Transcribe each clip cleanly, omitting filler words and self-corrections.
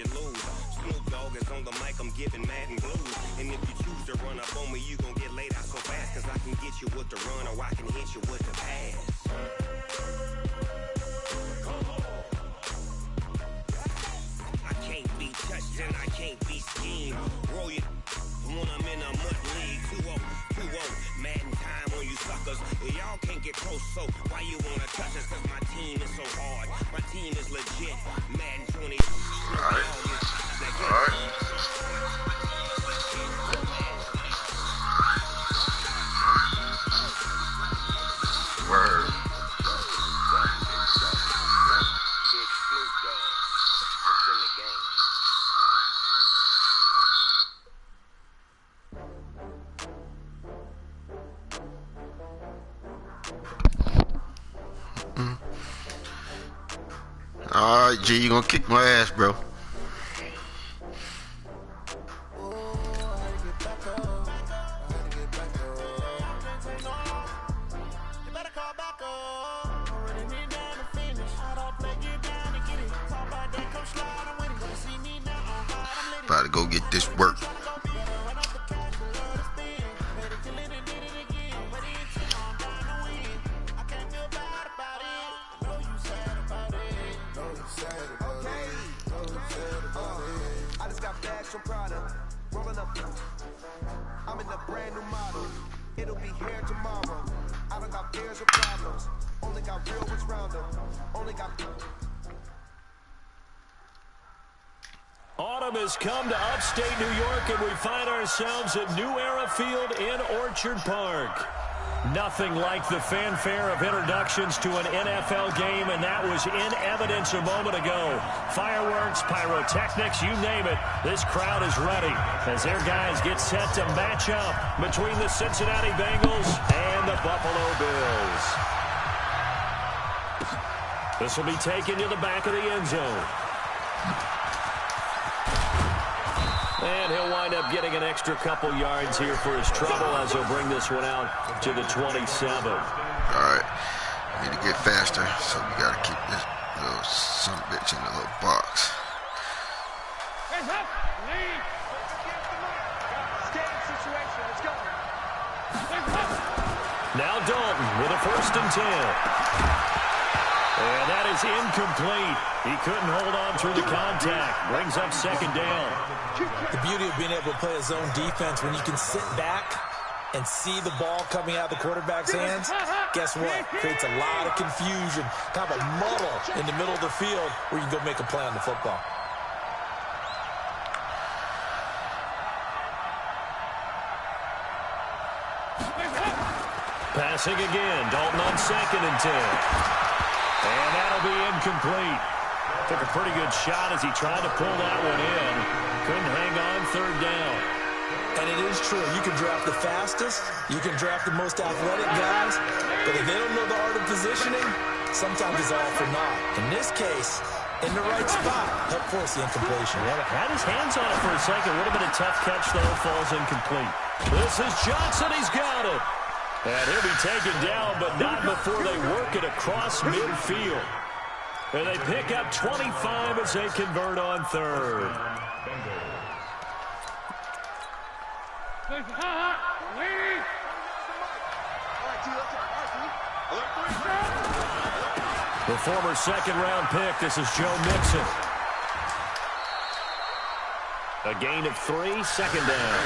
you lose. Snoop Dogg is on the mic, I'm giving Madden blues. And if you choose to run up on me, you gon' get laid out so fast. Cause I can get you with the run or I can hit you with the pass. I can't be touched and I can't be schemed. Roll you when I'm in a mud league. 2-0, 2-0, Madden time on you suckers. Y'all can't get close, so why you wanna touch us? Cause my team is so hard. My team is legit. Madden 20. Alright. Word. Alright, G, you gonna kick my ass, bro. About to go get this work. I just got bags from Prada, rolling up. I'm in a brand new model. It'll be here tomorrow. I don't got fears or problems. Only got real ones round them. Only got. Autumn has come to upstate New York, and we find ourselves at New Era Field in Orchard Park. Nothing like the fanfare of introductions to an NFL game, and that was in evidence a moment ago. Fireworks, pyrotechnics, you name it. This crowd is ready as their guys get set to match up between the Cincinnati Bengals and the Buffalo Bills. This will be taken to the back of the end zone. And he'll wind up getting an extra couple yards here for his trouble as he'll bring this one out to the 27. All right. We need to get faster, so we got to keep this little son of a bitch in the little box. Now Dalton with a 1st and 10. And that is incomplete. He couldn't hold on through the contact. Brings up 2nd down. The beauty of being able to play a zone defense when you can sit back and see the ball coming out of the quarterback's hands, guess what? Creates a lot of confusion, kind of a muddle in the middle of the field where you can go make a play on the football. Passing again. Dalton on 2nd and 10. And that'll be incomplete. Took a pretty good shot as he tried to pull that one in. Couldn't hang on 3rd down. And it is true. You can draft the fastest. You can draft the most athletic guys. But if they don't know the art of positioning, sometimes it's all for naught. In this case, in the right spot, help force the incompletion. Yeah, had his hands on it for a second. Would have been a tough catch, though. Falls incomplete. This is Johnson. He's got it. And he'll be taken down, but not before they work it across midfield. And they pick up 25 as they convert on 3rd. The former 2nd-round pick, this is Joe Mixon. A gain of 3, 2nd down.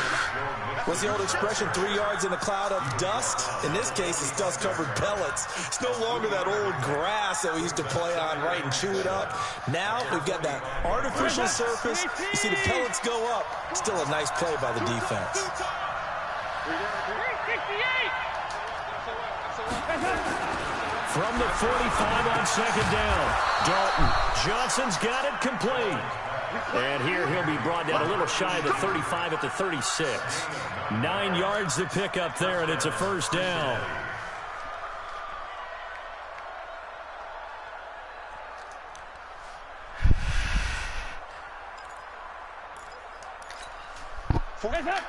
What's the old expression, 3 yards in a cloud of dust? In this case, it's dust-covered pellets. It's no longer that old grass that we used to play on, right, and chew it up. Now we've got that artificial surface. You see the pellets go up. Still a nice play by the defense. From the 45 on 2nd down, Dalton. Johnson's got it complete. And here he'll be brought down a little shy of the 35 at the 36. 9 yards to pick up there, and it's a 1st down.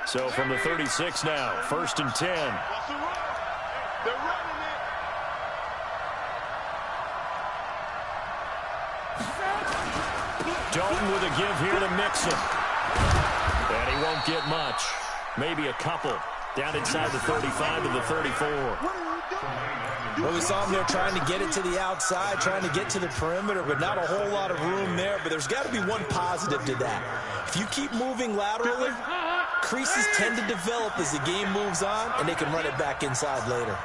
So from the 36 now, 1st and 10. Dalton with a give here to Mixon. And he won't get much. Maybe a couple. Down inside the 35 to the 34. Well, we saw him there trying to get it to the outside, trying to get to the perimeter, but not a whole lot of room there. But there's got to be one positive to that. If you keep moving laterally, creases tend to develop as the game moves on, and they can run it back inside later.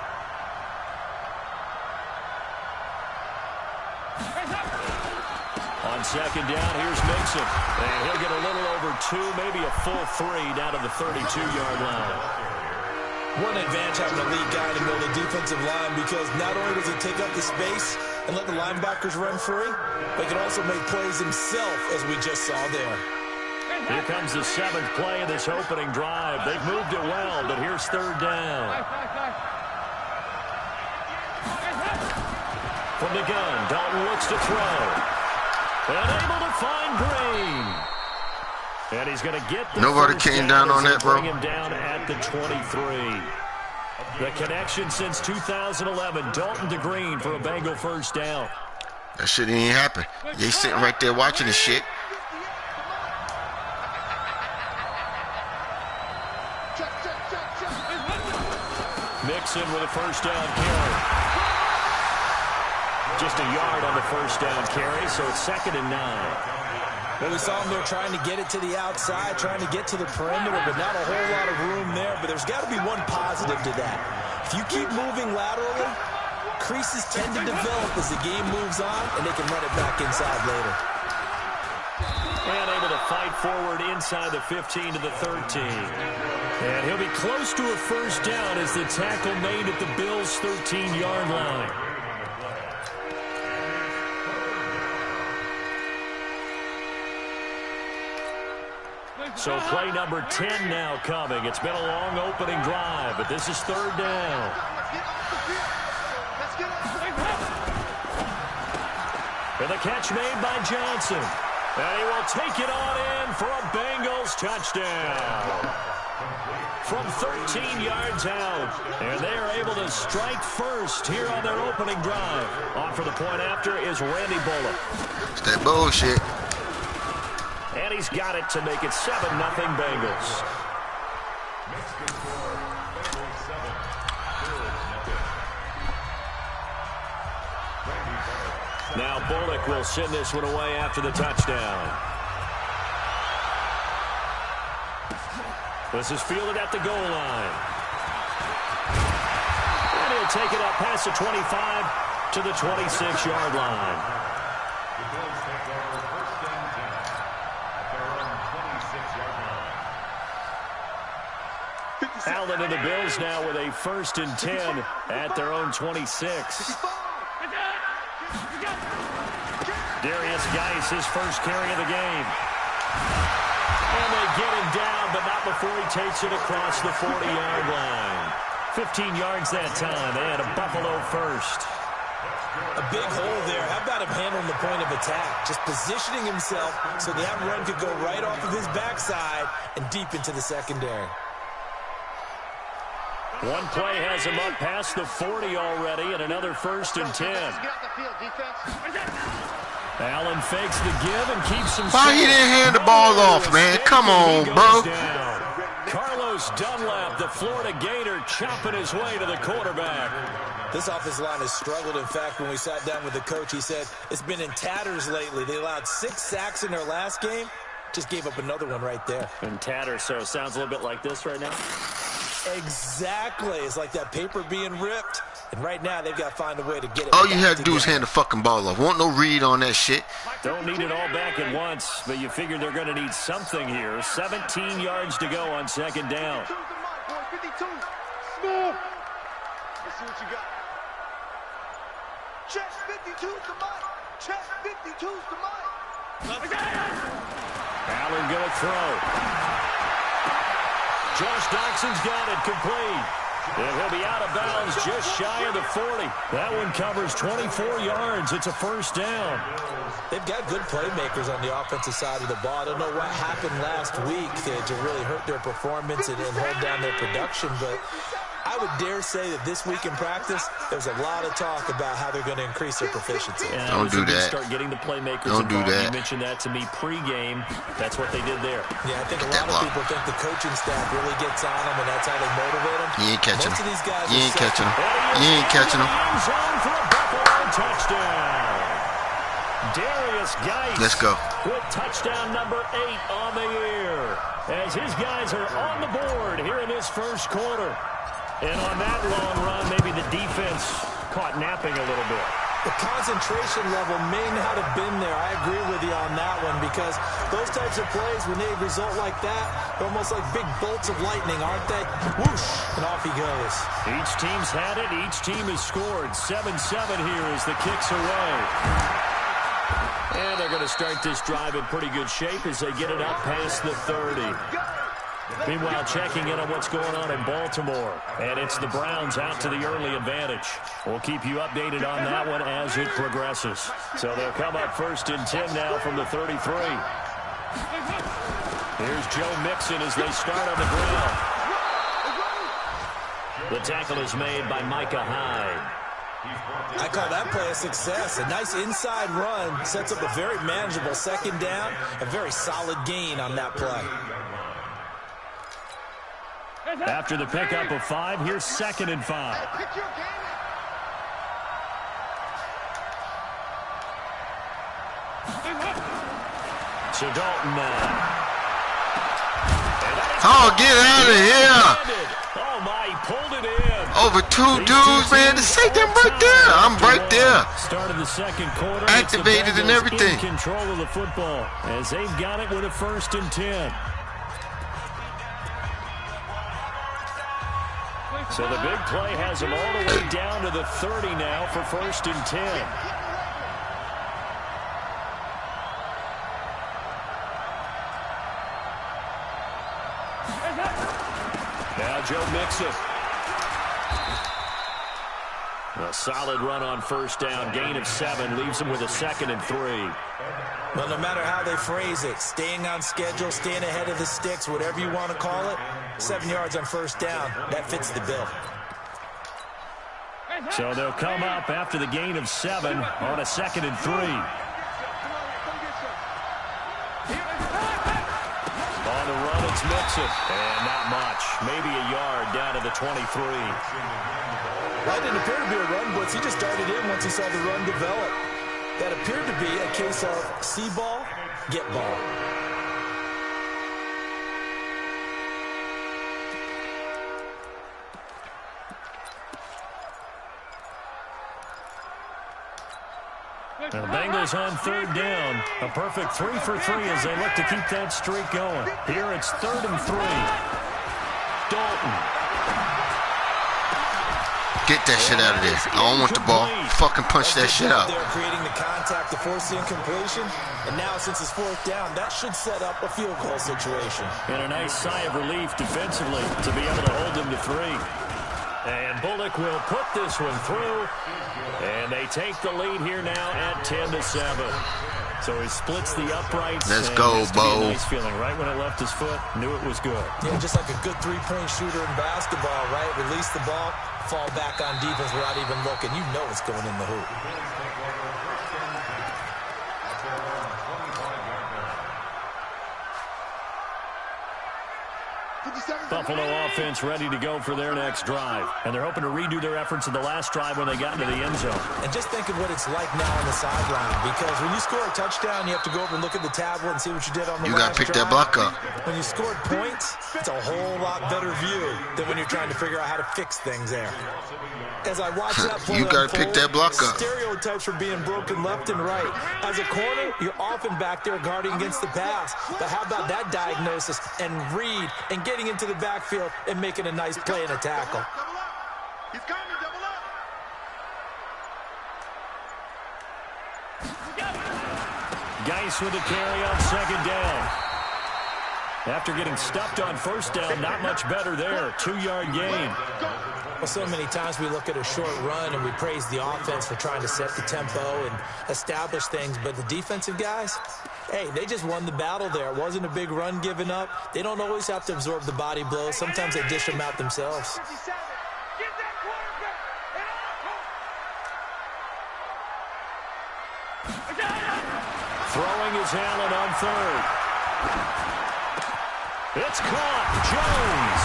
On second down, here's Mixon. And he'll get a little over 2, maybe a full 3 down to the 32-yard line. One advantage having a lead guy in the middle of the defensive line, because not only does he take up the space and let the linebackers run free, but he can also make plays himself, as we just saw there. Here comes the 7th play of this opening drive. They've moved it well, but here's third down. From the gun, Dalton looks to throw. And able to find Green. And he's going to get the Nobody came down on that, bro. Bring him down at the 23. The connection since 2011, Dalton to Green for a Bengal first down. That shit ain't happen. They sitting right there watching this shit. Mixon with a first down carry. Just a yard on the first down carry, so it's 2nd and 9. Well, we saw him there trying to get it to the outside, trying to get to the perimeter, but not a whole lot of room there. But there's got to be one positive to that. If you keep moving laterally, creases tend to develop as the game moves on, and they can run it back inside later. And able to fight forward inside the 15 to the 13. And he'll be close to a first down as the tackle made at the Bills' 13-yard line. So play number 10 now coming. It's been a long opening drive, but this is third down. And the catch made by Johnson. And he will take it on in for a Bengals touchdown. From 13 yards out. And they are able to strike first here on their opening drive. On for the point after is Randy Bullock. It's that bullshit. And he's got it to make it 7-0 Bengals. Now Bullock will send this one away after the touchdown. This is fielded at the goal line. And he'll take it up past the 25 to the 26-yard line. Allen and the Bills now with a 1st and 10 at their own 26. Darius Geis, his first carry of the game. And they get him down, but not before he takes it across the 40-yard line. 15 yards that time. They had a Buffalo first. A big hole there. How about him handling the point of attack? Just positioning himself so that run could go right off of his backside and deep into the secondary. One play has him up past the 40 already, and another 1st and 10. Allen fakes the give and keeps him. Why he didn't hand the ball off, man? Come on, bro. Carlos Dunlap, the Florida Gator, chopping his way to the quarterback. This offensive line has struggled. In fact, when we sat down with the coach, he said it's been in tatters lately. They allowed 6 sacks in their last game. Just gave up another one right there. In tatters, so it sounds a little bit like this right now. Exactly. It's like that paper being ripped. And right now, they've got to find a way to get it. All you had to do is hand the fucking ball off. Want no read on that shit. Don't need it all back at once, but you figure they're going to need something here. 17 yards to go on 2nd down. 52. Let's see what you got. Check 52's the mic. Check 52's the mic. Allen going to throw. Josh Doxson's got it complete. And he'll be out of bounds just shy of the 40. That one covers 24 yards. It's a first down. They've got good playmakers on the offensive side of the ball. I don't know what happened last week to really hurt their performance and hold down their production, but I would dare say that this week in practice, there's a lot of talk about how they're going to increase their proficiency. Don't do that. Start getting the playmakers Don't do involved. that. You mentioned that to me pregame. That's what they did there. Yeah, I think a lot of people think the coaching staff really gets on them, and that's how they motivate them. You ain't catching Most him. of these guys You ain't catching him. You ain't catching him. Touchdown. Darius Geis. Let's go. With touchdown number 8 on the year. As his guys are on the board here in this first quarter. And on that long run, maybe the defense caught napping a little bit. The concentration level may not have been there. I agree with you on that one, because those types of plays, when they result like that, they're almost like big bolts of lightning, aren't they? Whoosh, and off he goes. Each team's had it. Each team has scored. 7-7 here as the kick's away. And they're going to start this drive in pretty good shape as they get it up past the 30. Meanwhile, checking in on what's going on in Baltimore. And it's the Browns out to the early advantage. We'll keep you updated on that one as it progresses. So they'll come up 1st and 10 now from the 33. Here's Joe Mixon as they start on the ground. The tackle is made by Micah Hyde. I call that play a success. A nice inside run sets up a very manageable 2nd down. A very solid gain on that play. After the pickup of 5, here's 2nd and 5. So Dalton now. Oh, get out of here. Oh, my, he pulled it in. Over 2 dudes, man. Just say them right there. I'm right there. Started the 2nd quarter. Activated and everything. In control of the football as they've got it with a 1st and 10. So the big play has them all the way down to the 30 now for 1st and 10. Now Joe Mixon. A solid run on 1st down. Gain of 7 leaves him with a 2nd and 3. Well, no matter how they phrase it, staying on schedule, staying ahead of the sticks, whatever you want to call it, 7 yards on 1st down, that fits the bill. So they'll come up after the gain of 7 on a 2nd and 3. On the run, it's Mixon. And not much. Maybe a yard down to the 23. That didn't appear to be a run blitz. He just darted in once he saw the run develop. That appeared to be a case of see ball, get ball. The Bengals on 3rd down. A perfect 3 for 3 as they look to keep that streak going. Here it's 3rd and 3. Dalton. Get that shit out of there. I don't want the ball. Fucking punch that shit out. They're creating the contact to force the incompletion. And now, since it's 4th down, that should set up a field goal situation. And a nice sigh of relief defensively to be able to hold them to 3. And Bullock will put this one through. And they take the lead here now at 10-7. So he splits the uprights. Let's go, Bo. Nice feeling. Right when it left his foot, knew it was good. Yeah, just like a good 3-point shooter in basketball, right? Release the ball, fall back on defense without even looking. You know it's going in the hoop. Buffalo offense ready to go for their next drive. And they're hoping to redo their efforts in the last drive when they got into the end zone. And just think of what it's like now on the sideline. Because when you score a touchdown, you have to go over and look at the tablet and see what you did on the You got to pick that block up. When you scored points, it's a whole lot better view than when you're trying to figure out how to fix things there. As I watch that play you got to pick that block up. Stereotypes are being broken left and right. As a corner, you're often back there guarding against the pass. But how about that diagnosis and read and getting into the backfield and making a nice play and a tackle? He's coming, double up. Geis with a carry on 2nd down. After getting stuffed on 1st down, not much better there. 2-yard gain. Well, so many times we look at a short run and we praise the offense for trying to set the tempo and establish things, but the defensive guys, hey, they just won the battle there. It wasn't a big run given up. They don't always have to absorb the body blows. Sometimes they dish them out themselves. throwing is Allen on third. It's caught. Jones.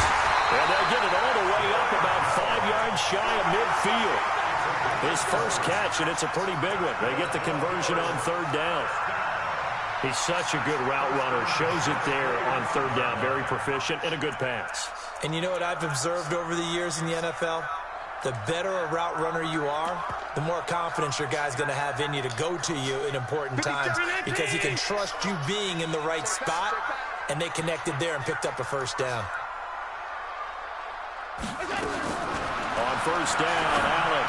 And they'll get it all the way up about 5 yards shy of midfield. His first catch, and it's a pretty big one. They get the conversion on third down. He's such a good route runner. Shows it there on third down. Very proficient and a good pass. And you know what I've observed over the years in the NFL? The better a route runner you are, the more confidence your guy's going to have in you to go to you in important times because he can trust you being in the right spot, and they connected there and picked up a first down. On first down, Allen.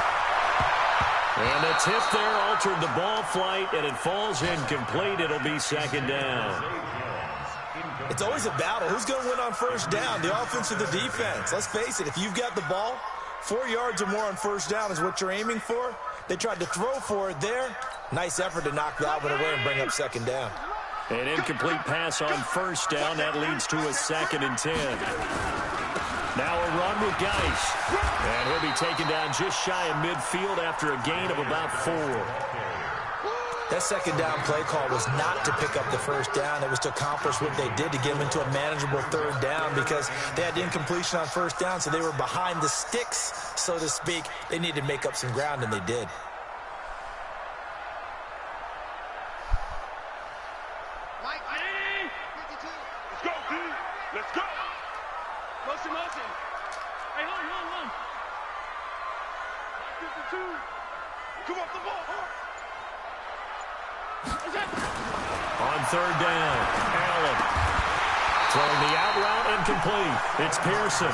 And the tip there altered the ball flight, and it falls incomplete. It'll be second down. It's always a battle. Who's going to win on first down, the offense or the defense? Let's face it, if you've got the ball, 4 yards or more on first down is what you're aiming for. They tried to throw for it there. Nice effort to knock that one away and bring up second down. An incomplete pass on first down. That leads to a 2nd and 10. Now a run with Geis. And he'll be taken down just shy of midfield after a gain of about 4. That second down play call was not to pick up the first down. It was to accomplish what they did to get them into a manageable third down because they had incompletion on first down, so they were behind the sticks, so to speak. They needed to make up some ground, and they did. Let's go, D. Let's go. Motion, motion. Hey, hold. 52. Come off the ball. On third down, Allen. Throwing the out route incomplete. It's Pearson.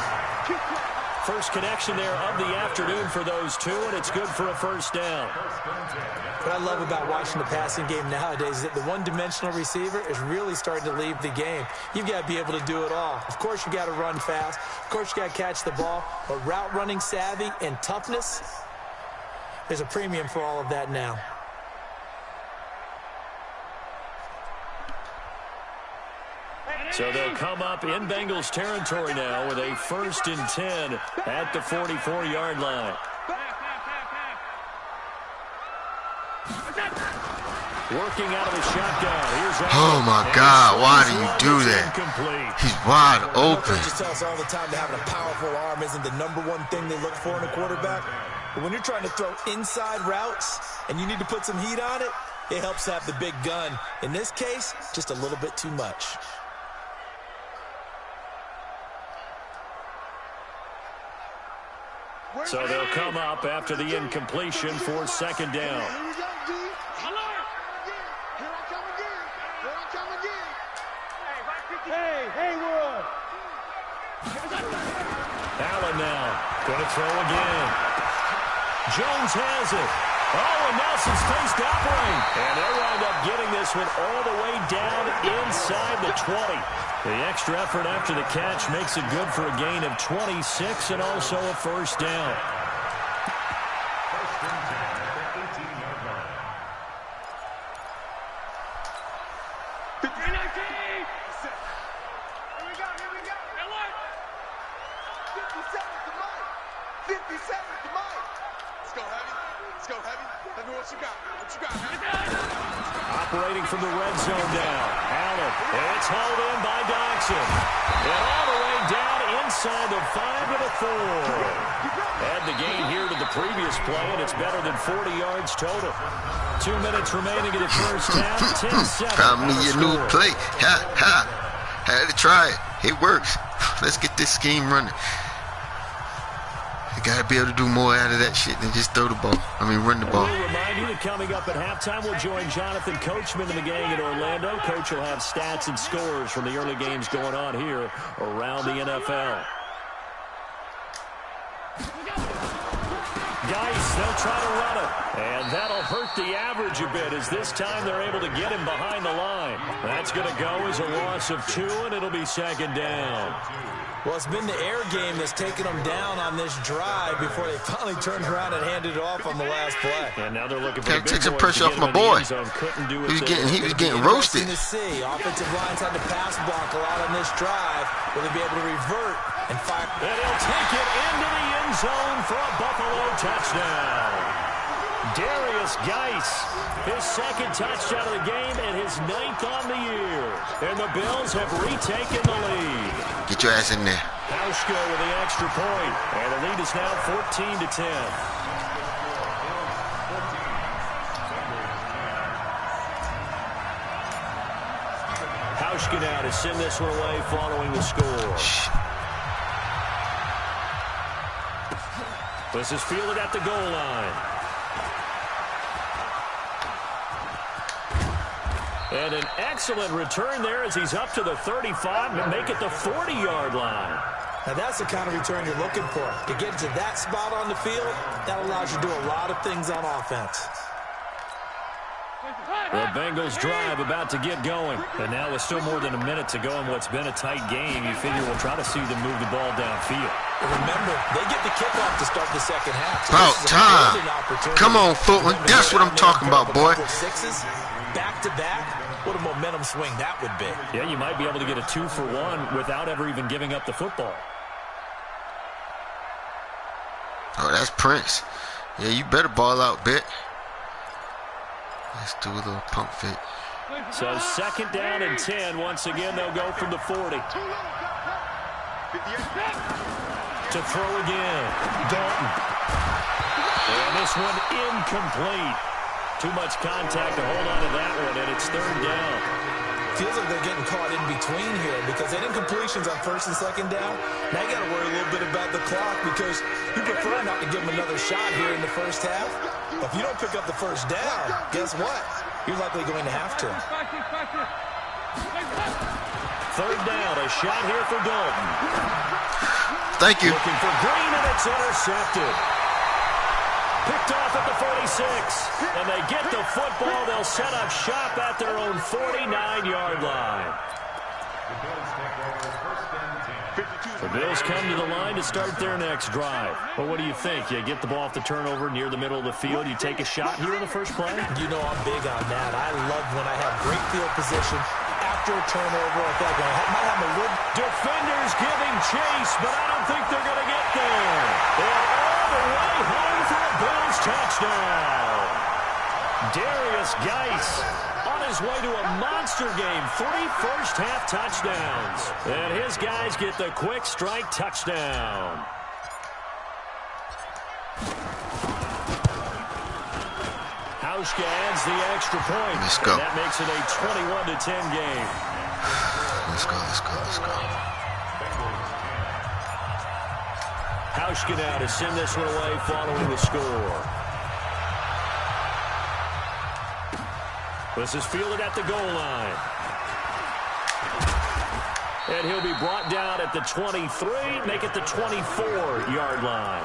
First connection there of the afternoon for those two, and it's good for a first down. What I love about watching the passing game nowadays is that the one-dimensional receiver is really starting to leave the game. You've got to be able to do it all. Of course, you got to run fast. Of course, you got to catch the ball. But route running savvy and toughness, there's a premium for all of that now. So they'll come up in Bengals territory now with a 1st and 10 at the 44-yard line. Working out of the shotgun. Here's oh, my God. Why do you do that? He's wide open. Just tell us all the time that having a powerful arm isn't the #1 thing they look for in a quarterback. But when you're trying to throw inside routes and you need to put some heat on it, it helps have the big gun. In this case, just a little bit too much. So they'll come up after the incompletion for second down. Allen now going to throw again. Jones has it. Oh, and Nelson's faced operate. And they'll wind up getting this one all the way down inside the 20. The extra effort after the catch makes it good for a gain of 26 and also a first down. Operating from the red zone now. Allen. It's hauled in by Dodson. And all the way down inside the 5 to the 4. Add the gain here to the previous play, and it's better than 40 yards total. 2 minutes remaining in the first half. 10-7. Found me a new play. Had to try it. It works. Let's get this scheme running. You got to be able to do more out of that shit than just throw the ball. Run the ball. We'll remind you that coming up at halftime, we'll join Jonathan Coachman and the gang in Orlando. Coach will have stats and scores from the early games going on here around the NFL. Geis, they'll try to run it. And that'll hurt the average a bit as this time they're able to get him behind the line. That's going to go as a loss of 2, and it'll be second down. Well, it's been the air game that's taken them down on this drive before they finally turned around and handed it off on the last play. And now they're looking for Gotta take some pressure off my boy. He was getting roasted. Offensive lines had to pass block a lot on this drive. Will they be able to revert and fire? And he'll take it into the end zone for a Buffalo touchdown. Darius Geis, his second touchdown of the game and his 9th on the year. And the Bills have retaken the lead. Get your ass in there. Hauschka with the extra point, and the lead is now 14-10. Hauschka now to send this one away following the score. This is fielded at the goal line. And an excellent return there as he's up to the 35 and make it the 40-yard line. Now, that's the kind of return you're looking for. To get to that spot on the field, that allows you to do a lot of things on offense. The Bengals drive about to get going. And now with still more than a minute to go in what's been a tight game, you figure we'll try to see them move the ball downfield. Remember, they get the kickoff to start the second half. So about time. Come on, Footman. That's what I'm talking about, boy. Sixes, back-to-back. What a momentum swing that would be. Yeah, you might be able to get a 2-for-1 without ever even giving up the football. Oh, that's Prince. Yeah, you better ball out, bit. Let's do a little pump fake. So 2nd down and 10. Once again, they'll go from the 40. To throw again. Dalton. And this one incomplete. Too much contact to hold on to that one, and it's 3rd down. Feels like they're getting caught in between here because they didn't completions on 1st and 2nd down. Now you got to worry a little bit about the clock because you prefer not to give them another shot here in the first half. But if you don't pick up the 1st down, guess what? You're likely going to have to. 3rd down, a shot here for Dalton. Thank you. Looking for Green, and it's intercepted. Picked off at the 46, and they get the football. They'll set up shop at their own 49-yard line. The Bills come to the line to start their next drive. Well, what do you think? You get the ball off the turnover near the middle of the field. You take a shot here in the first play? You know I'm big on that. I love when I have great field position after a turnover. I feel like I might have a little... Defenders giving chase, but I don't think they're going to get there. They're all the way home for a Bills touchdown. Darius Geis on his way to a monster game. 3 first-half touchdowns. And his guys get the quick strike touchdown. Hauschka adds the extra point. Let's go. And that makes it a 21-10 game. Let's go, let's go, let's go. Hauschka now to send this one away following the score. This is fielded at the goal line. And he'll be brought down at the 23, make it the 24-yard line.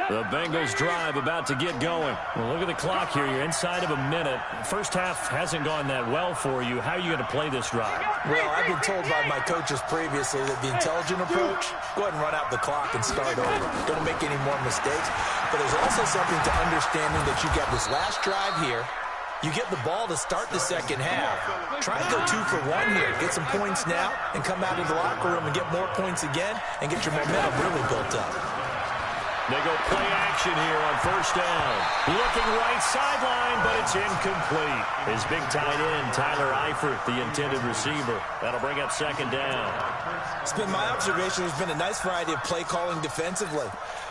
The Bengals drive about to get going. Well, look at the clock here. You're inside of a minute. First half hasn't gone that well for you. How are you going to play this drive? Well, I've been told by my coaches previously that the intelligent approach, go ahead and run out the clock and start over. Don't make any more mistakes. But there's also something to understanding that you got this last drive here. You get the ball to start the second half. Try and go 2 for 1 here. Get some points now and come out of the locker room and get more points again and get your momentum really built up. They go play action here on first down. Looking right sideline, but it's incomplete. His big tight end, Tyler Eifert, the intended receiver. That'll bring up second down. It's been my observation there's been a nice variety of play calling defensively.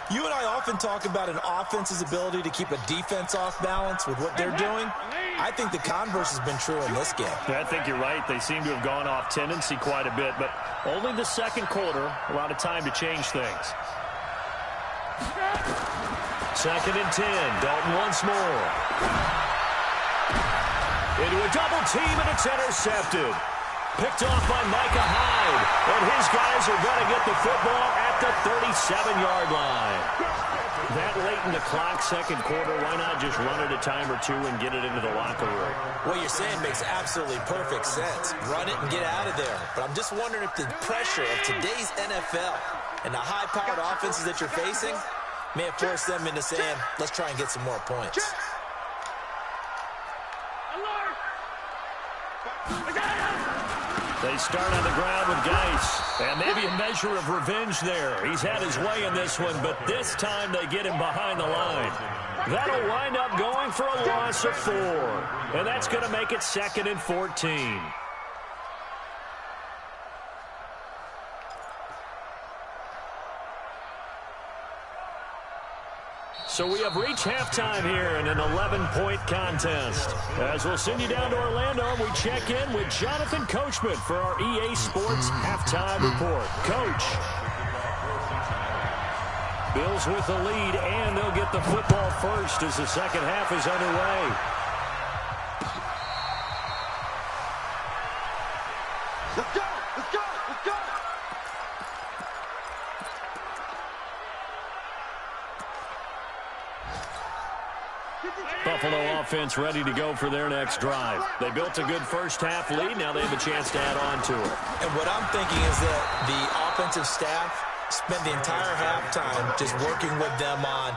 You and I often talk about an offense's ability to keep a defense off balance with what they're doing. I think the converse has been true in this game. I think you're right. They seem to have gone off tendency quite a bit, but only the second quarter, a lot of time to change things. 2nd and 10. Dalton once more. Into a double team, and it's intercepted. Picked off by Micah Hyde. And his guys are going to get the football at the 37-yard line. That late in the clock, second quarter, why not just run it a time or two and get it into the locker room? What you're saying makes absolutely perfect sense. Run it and get out of there. But I'm just wondering if the pressure of today's NFL and the high-powered offenses that you're facing may have forced them into saying, let's try and get some more points. They start on the ground with Geis. And maybe a measure of revenge there. He's had his way in this one, but this time they get him behind the line. That'll wind up going for a loss of 4. And that's going to make it 2nd and 14. So we have reached halftime here in an 11-point contest. As we'll send you down to Orlando, we check in with Jonathan Coachman for our EA Sports Halftime Report. Coach. Bills with the lead, and they'll get the football first as the second half is underway. Let's go! Let's go! Let's go! Buffalo offense ready to go for their next drive. They built a good first half lead. Now they have a chance to add on to it. And what I'm thinking is that the offensive staff spent the entire halftime just working with them on,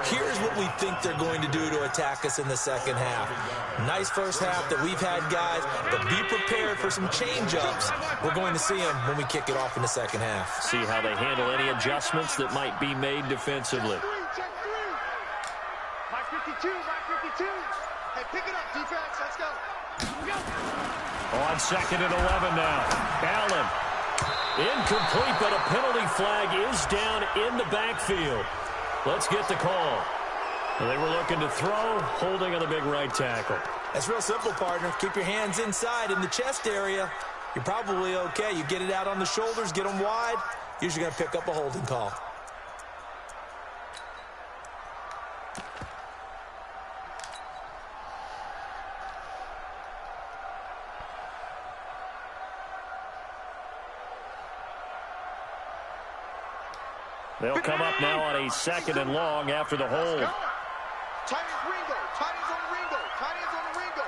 here's what we think they're going to do to attack us in the second half. Nice first half that we've had, guys, but be prepared for some change-ups. We're going to see them when we kick it off in the second half. See how they handle any adjustments that might be made defensively. Check 3. Mike 52, Mike 52. Hey, pick it up, defense. Let's go. On 2nd and 11 now. Allen. Incomplete, but a penalty flag is down in the backfield. Let's get the call. They were looking to throw, holding on the big right tackle. That's real simple, partner. Keep your hands inside in the chest area. You're probably okay. You get it out on the shoulders, get them wide. Usually going to pick up a holding call. They'll come up now on a 2nd and long after the hold. Tight ends Ringo. Tight ends on the Ringo. Tight ends on the Ringo.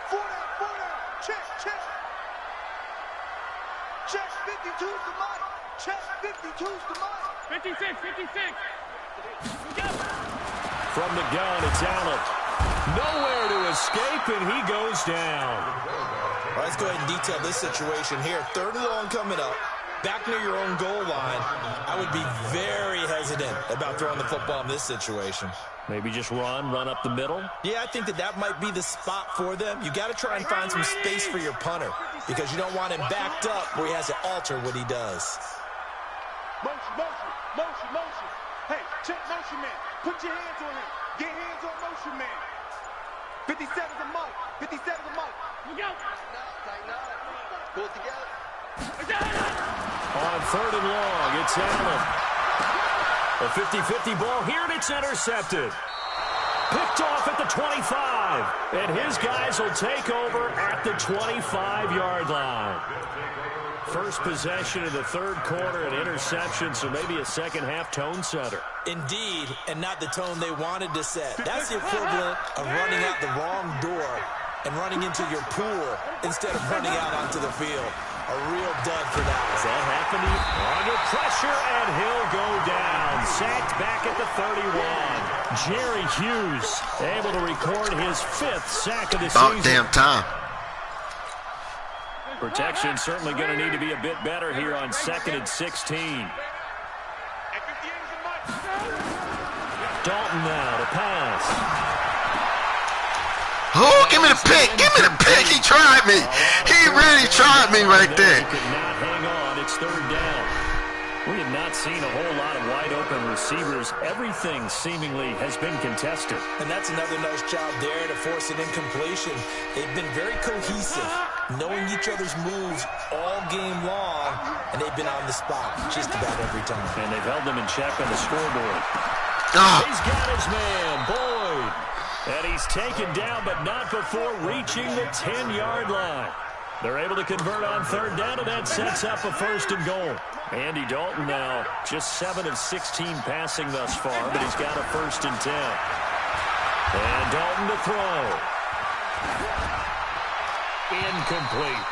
4 down. Check, check. Check 52's the Mike. Check 52's the Mike. 56, 56. From the gun, it's Allen. Nowhere to escape, and he goes down. All right, let's go ahead and detail this situation here. 3rd and long coming up. Back near your own goal line, I would be very hesitant about throwing the football in this situation. Maybe just run up the middle? Yeah, I think that might be the spot for them. You got to try and find some space for your punter because you don't want him backed up where he has to alter what he does. Motion. Hey, check motion man. Put your hands on him. Get hands on motion man. 57's a Mike. 57's a Mike. Look out. Tighten up. Pull it together. On 3rd and long, it's Allen. A 50-50 ball here, and it's intercepted. Picked off at the 25. And his guys will take over at the 25-yard line. First possession of the 3rd quarter, an interception, so maybe a second-half tone setter. Indeed, and not the tone they wanted to set. That's the equivalent of running out the wrong door and running into your pool instead of running out onto the field. A real dud for that. Is that happening? Under pressure, and he'll go down. Sacked back at the 31. Jerry Hughes able to record his 5th sack of the season. About damn time. Protection certainly going to need to be a bit better here on 2nd and 16. Dalton now to pass. Oh, give me the pick. Give me the pick. He tried me. He really tried me right there. He could not hang on. It's 3rd down. We have not seen a whole lot of wide-open receivers. Everything seemingly has been contested. And that's another nice job there to force an incompletion. They've been very cohesive, knowing each other's moves all game long, and they've been on the spot just about every time. And they've held them in check on the scoreboard. Oh. He's got his man, Boyd. And he's taken down, but not before reaching the 10-yard line. They're able to convert on 3rd down, and that sets up a 1st and goal. Andy Dalton now just 7 of 16 passing thus far, but he's got a 1st and 10. And Dalton to throw. Incomplete.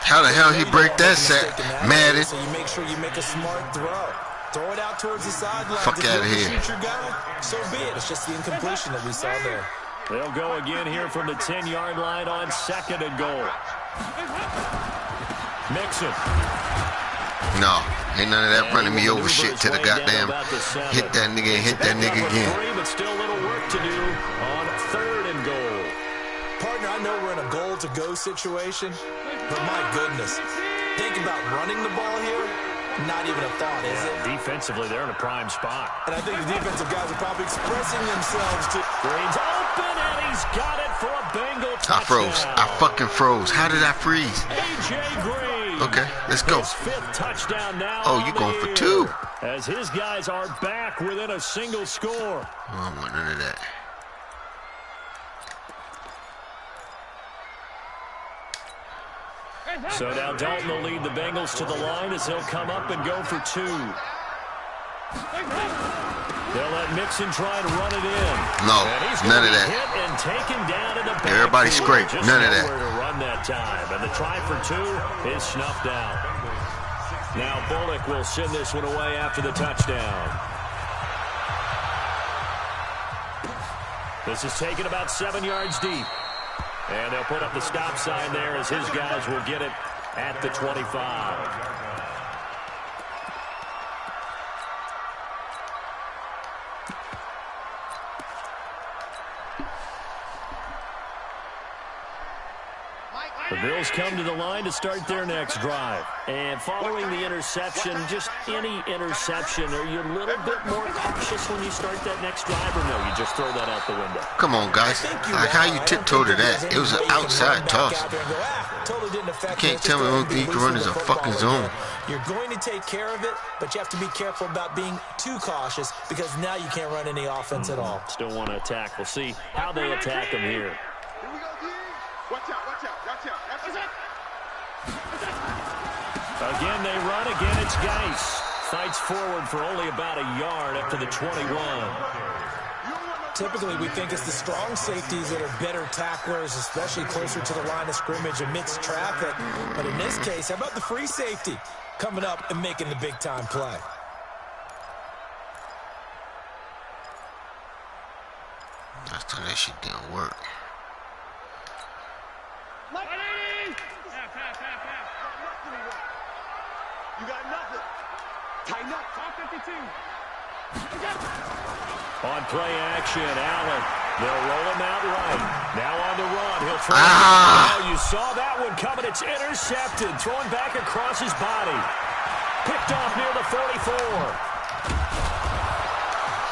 How the hell he break that sack? Madden. So you make sure you make a smart throw. Throw it out towards the sideline. Fuck out of here. Shoot your guy. So be it. It's just the incompletion that we saw there. They'll go again here from the 10-yard line on 2nd and goal. Mixon. No, ain't none of that running me over shit to the goddamn hit that nigga and hit that nigga again. But still a little work to do on 3rd and goal. Partner, I know we're in a goal-to-go situation, but my goodness, think about running the ball here. Not even a thought, is it? Defensively, they're in a prime spot. And I think the defensive guys are probably expressing themselves to... Green's open, and he's got it for a Bengal touchdown. I froze. I fucking froze. How did I freeze? A.J. Green. Okay, let's go. His 5th touchdown now. Oh, you going for 2? As his guys are back within a single score. Oh, I want none of that. So now Dalton will lead the Bengals to the line as he'll come up and go for 2. They'll let Mixon try to run it in. No, none of that. Hit and taken down in the Everybody scrape. None of that. To run that time, and the try for 2 is snuffed out. Now Bullock will send this one away after the touchdown. This is taken about 7 yards deep. And they'll put up the stop sign there as his guys will get it at the 25. The Bills come to the line to start their next drive. And following the interception, just any interception, are you a little bit more cautious when you start that next drive, or no, you just throw that out the window? Come on, guys. Like how you tiptoe to that? It was an outside toss. You can't tell me the only thing you can run is a fucking zone. You're going to take care of it, but you have to be careful about being too cautious because now you can't run any offense at all. Still want to attack. We'll see how they attack them here. Here we go, D. Watch out, watch out, watch out. That's it. Again, they run. Again, it's Geis. Fights forward for only about a yard up to the 21. Typically, we think it's the strong safeties that are better tacklers, especially closer to the line of scrimmage amidst traffic. But in this case, how about the free safety coming up and making the big-time play? I thought that shit didn't work. You got nothing. Tighten up. 52. On play action, Allen. They'll roll him out right. Now on the run. He'll throw. Oh, you saw that one coming. It's intercepted. Thrown back across his body. Picked off near the 44.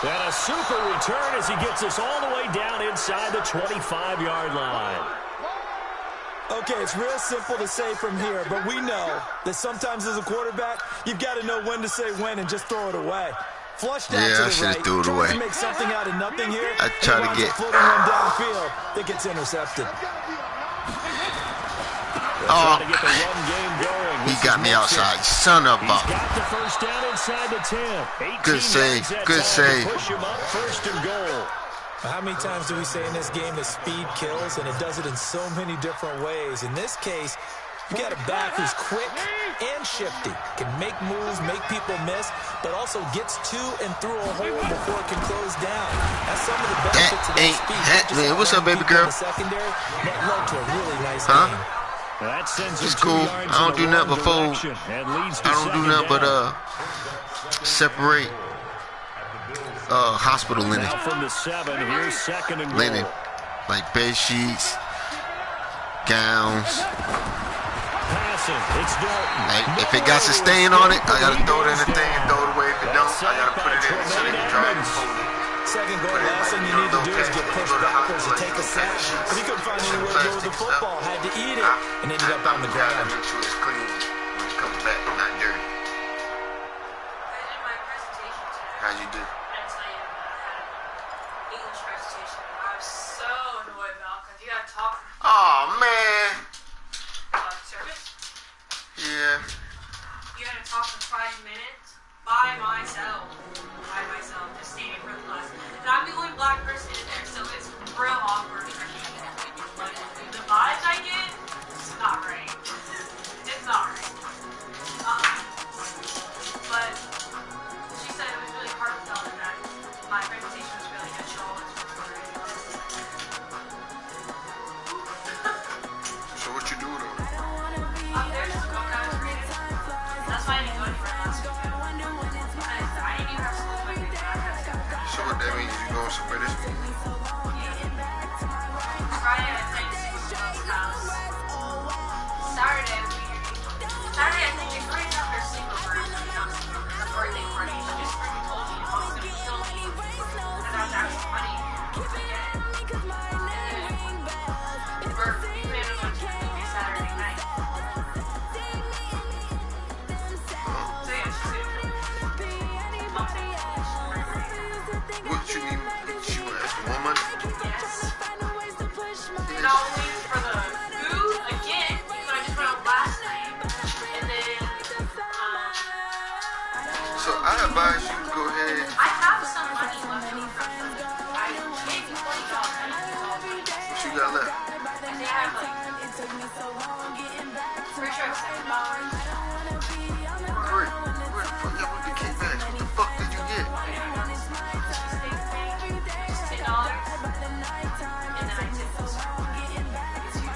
And a super return as he gets us all the way down inside the 25-yard line. Okay, it's real simple to say from here, but we know that sometimes as a quarterback, you've got to know when to say when and just throw it away. Flushed out to the right, threw it away. To make something out of nothing here. I try to get floating one downfield that gets intercepted. Oh, he got me outside. Son of a. He's got the first down inside the 10. Good save. Good save. Push him up, 1st and goal. How many times do we say in this game that speed kills, and it does it in so many different ways? In this case, you got a back who's quick and shifty, can make moves, make people miss, but also gets to and through a hole before it can close down. That's some of the benefits of that speed. Man, what's up, baby girl? Secondary, that led to a really nice game. That sends it's cool. I don't do nothing before. I don't do nothing but separate hospital linen. Now from the 7, here's 2nd and goal. Linen, like bed sheets, gowns. Passing, it's Dalton. Like, if it got some stain on it, I gotta throw it in the thing and throw it away. If it don't, I gotta put it in so they can dry it and fold it. Second goal, last thing you need to do is get pushed backwards and take a sack. But he couldn't find anywhere to go with the football, had to eat it, and ended up on the ground. Gotta make sure it's clean when it comes back, not dirty. I did my presentation today. How'd you do? I tell you, I had an English presentation. I was so annoyed about because you got to talk Oh man. service. Yeah. You had to talk for 5 minutes by myself, just standing for the class. And I'm the only black person in there, so it's real awkward for me. Like, the vibes I get, it's not right. It's not right. But she said it was really heartfelt and that my presentation was really good. She always recorded it. So what you do though? There's some guys last week. I didn't even have school my day. So what that means? You going somewhere this week? Friday, I played to see my mom's house. Saturday, I think they bring up their sleepover. Not sleepover, her birthday party. She just freaking told me your mom's gonna kill me. And that was actually funny. We plan on watching the movie Saturday night. So yeah, she's gonna mom's What you need? She want to ask for more money? yes. And I'll wait for the food again, because I just went out last night. And then, So I advise you to go ahead. I have some money left over from them. I gave you $20. What you got left? I think I have like, pretty sure I have $7. Where the fuck y'all with the kickbacks? What the fuck did you get? Just $10. And then I tipped this $2.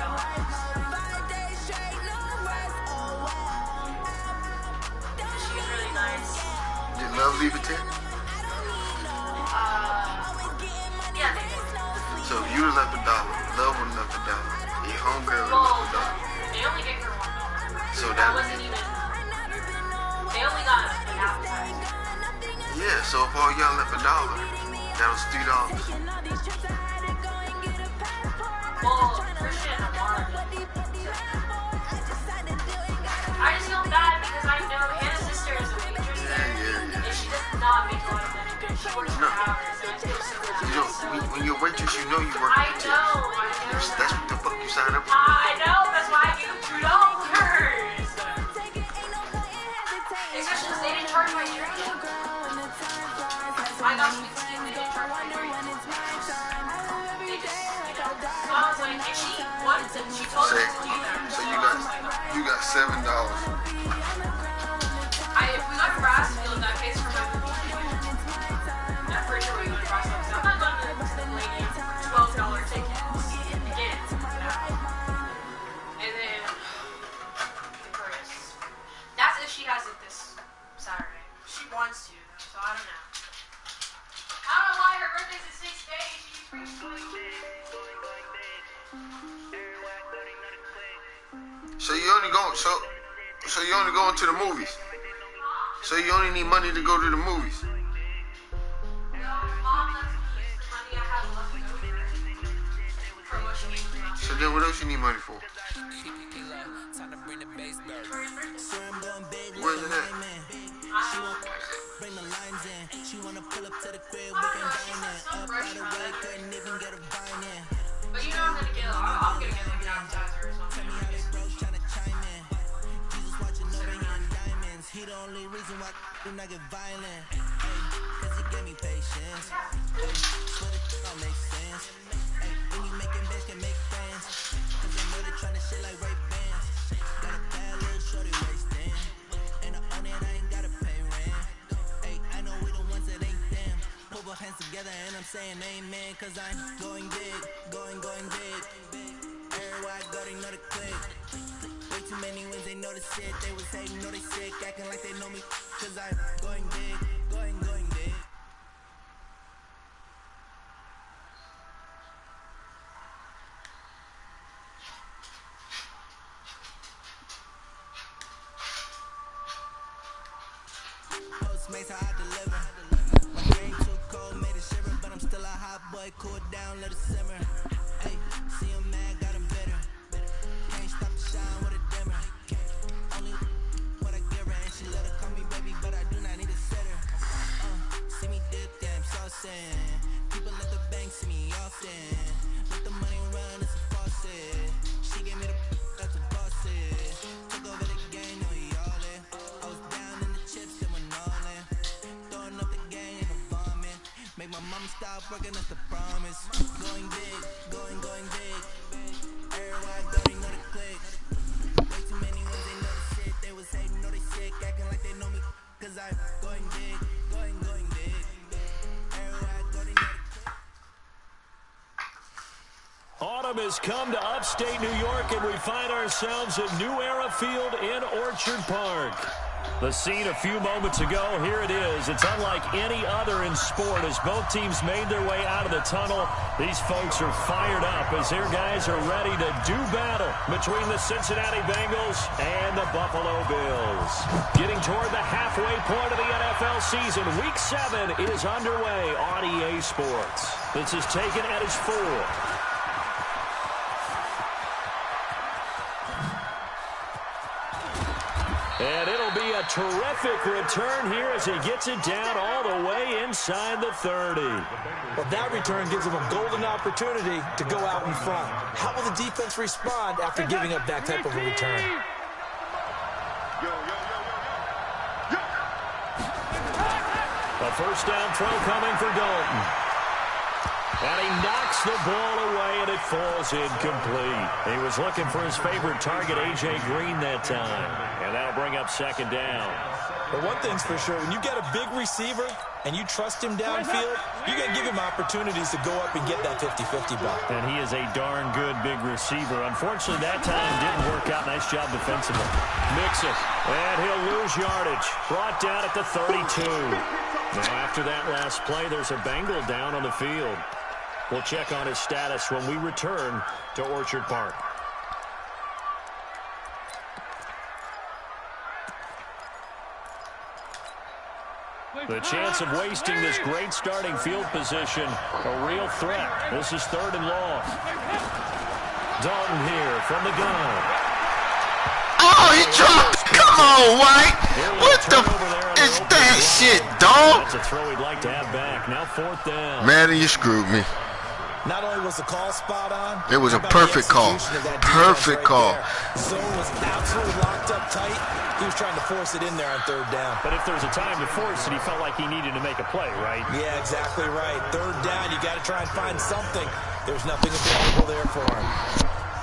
She was really nice. Did Love leave a tip? Yeah, they did. So you would have left $1. Love would have left $1. Your homegirl would Well, have left they only gave her $1. So That that wasn't even. They only got an appetizer. yeah. So if all y'all left $1, that was $3. Well, Christian and Amar. I just feel bad because I know Hannah's sister is a waitress there, Yeah. and she does not make a lot of money. She works for hours, and I feel so bad. You know, when you're a waitress, you know you work I for tips. know. That's what the fuck you sign up for. I know. That's why I gave them $2. Especially since they didn't charge my drink. I got sweet tea and they didn't charge my drink. They just, so I was like, and she told me to leave there. So you got $7. If we go to Brassfield, that pays for my movie. I'm pretty sure we go to Brassfield. So I'm not going to the lady $12 tickets again. And then Chris. That's if she has it this Saturday. She wants to, though, so I don't know. I don't know why her birthday's in 6 days. She's freaking So you only going to the movies. So you only need money to go to the movies. Mom, that's the money I have left over. From what she gave me. So then what else you need money for? Where's it at? Bring the lines in. She wanna pull up to the crib, we can dine in. Up by the way, couldn't even get a vine in. But you know I'm gonna get like an appetizer or something. Tell me how they broke, tryna chime in. Jesus watching over here in diamonds. He the only reason why do not get violent. Ay, cause he gave me patience. Ay, swear it all makes sense. Ay, when you making bands can make friends. Cause I know they tryna shit like Ray-Bans. Got a bad little shorty wasting. And I own it, I ain't gotta pay rent. Ay, I know we the ones that ain't them. Put both hands together and I'm saying amen. Cause I'm going big, going big. Everywhere I go, they know the click. Way too many wins, they know the shit. They was hating, know they sick, acting like they know me. Cause I'm going big, going big. Postmates how I deliver. My brain too cold, made it shiver, but I'm still a hot boy. Cool down, let it simmer. Hey, see him mad, got him bitter. Can't stop the shine with a dimmer. Only what I give her, and she let her call me baby, but I do not need a sitter. See me dip, damn saucin'. People at the bank see me often. Let the money run, it's a faucet. She gave me the that's a faucet. Took over the game, no he all in. I was down in the chips and went all in. Throwing up the game in a vomit. Make my mama stop working, that's the promise. Going big, going big. Everywhere I go, they know the click. Way too many ones, they know the shit. They was hating, know they sick, acting like they know me. Cause I'm going big, going big. Everywhere I go, they know the click. Autumn has come to upstate New York, and we find ourselves at New Era Field in Orchard Park. The scene a few moments ago, here it is. It's unlike any other in sport as both teams made their way out of the tunnel. These folks are fired up as their guys are ready to do battle between the Cincinnati Bengals and the Buffalo Bills. Getting toward the halfway point of the NFL season, Week 7 is underway on EA Sports. This is taken at his 4. And it'll be a terrific return here as he gets it down all the way inside the 30. Well, that return gives him a golden opportunity to go out in front. How will the defense respond after giving up that type of a return? A first down throw coming for Dalton. And he knocks the ball away, and it falls incomplete. He was looking for his favorite target, A.J. Green, that time. And that'll bring up second down. But one thing's for sure, when you get a big receiver and you trust him downfield, you're going to give him opportunities to go up and get that 50-50 ball. And he is a darn good big receiver. Unfortunately, that time didn't work out. Nice job defensively. Mixon. And he'll lose yardage. Brought down at the 32. Now, after that last play, there's a Bengal down on the field. We'll check on his status when we return to Orchard Park. The chance of wasting this great starting field position, a real threat. This is 3rd and long. Dalton here from the gun. Oh, he dropped. Come on, White. What the is that shit, dog? That's a throw he'd like to have back. Now 4th down. Man, you screwed me. Not only was the call spot on, it was a perfect call. Perfect call. Zone was absolutely locked up tight. He was trying to force it in there on 3rd down. But if there was a time to force it, he felt like he needed to make a play, right? Yeah, exactly right. 3rd down, you got to try and find something. There's nothing available there for him.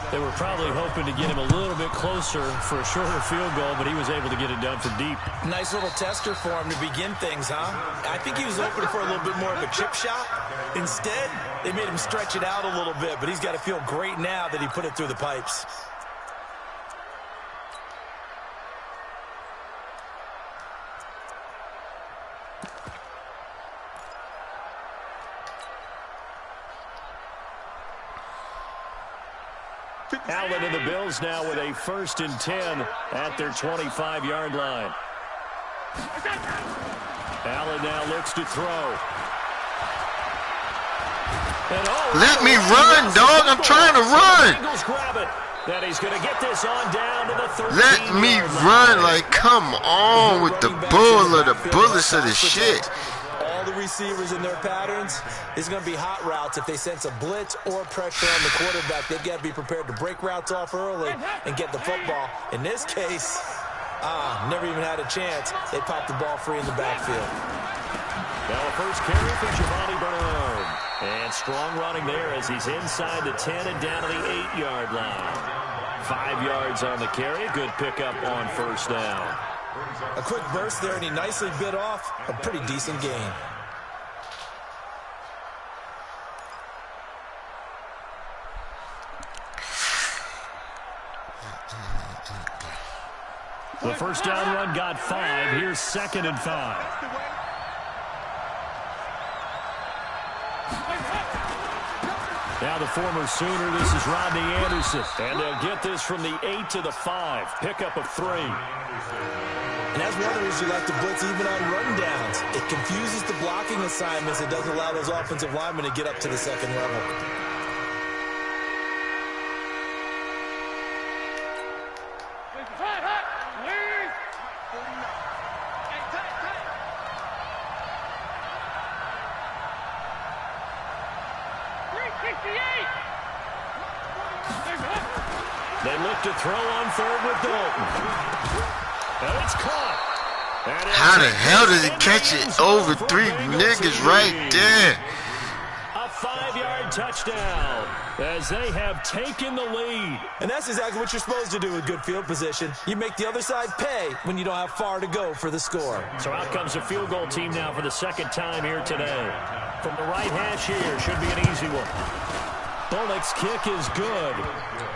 They were probably hoping to get him a little bit closer for a shorter field goal, but he was able to get it done from deep. Nice little tester for him to begin things, huh? I think he was open for a little bit more of a chip shot. Instead, they made him stretch it out a little bit, but he's got to feel great now that he put it through the pipes. Allen and the Bills now with a 1st and 10 at their 25-yard line. Allen now looks to throw. Let me run, dog. I'm trying to run. Eagles grab it. That he's going to get this on down to the 13. Let me run. Like, come on with the bullets of the shit. The receivers in their patterns is going to be hot routes. If they sense a blitz or pressure on the quarterback, they've got to be prepared to break routes off early and get the football. In this case, never even had a chance. They popped the ball free in the backfield. Now a first carry for Giovanni Bernard. And strong running there as he's inside the 10 and down to the 8-yard line. 5 yards on the carry. Good pickup on 1st down. A quick burst there, and he nicely bit off a pretty decent gain. The first down run got 5. Here's 2nd and 5. Now the former Sooner, this is Rodney Anderson. And they'll get this from the 8 to the 5. Pickup of 3. And that's one of the reasons you like to blitz even on rundowns. It confuses the blocking assignments. It doesn't allow those offensive linemen to get up to the 2nd level. They look to throw on 3rd with Dalton. And it's caught. How the hell did he catch it over 3 niggas right there? A 5-yard touchdown as they have taken the lead. And that's exactly what you're supposed to do with good field position. You make the other side pay when you don't have far to go for the score. So out comes a field goal team now for the 2nd time here today. From the right hash here, should be an easy one. Bullock's kick is good.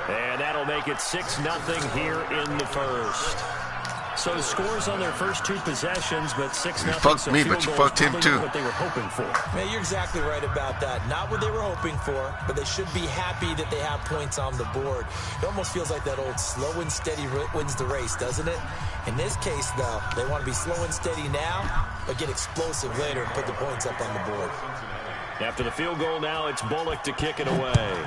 And that'll make it 6-0 here in the 1st. So scores on their first 2 possessions, but 6-0. You fucked me, but you fucked him too. What they were hoping for. Man, you're exactly right about that. Not what they were hoping for, but they should be happy that they have points on the board. It almost feels like that old slow and steady wins the race, doesn't it? In this case, though, they want to be slow and steady now, but get explosive later and put the points up on the board. After the field goal now, it's Bullock to kick it away.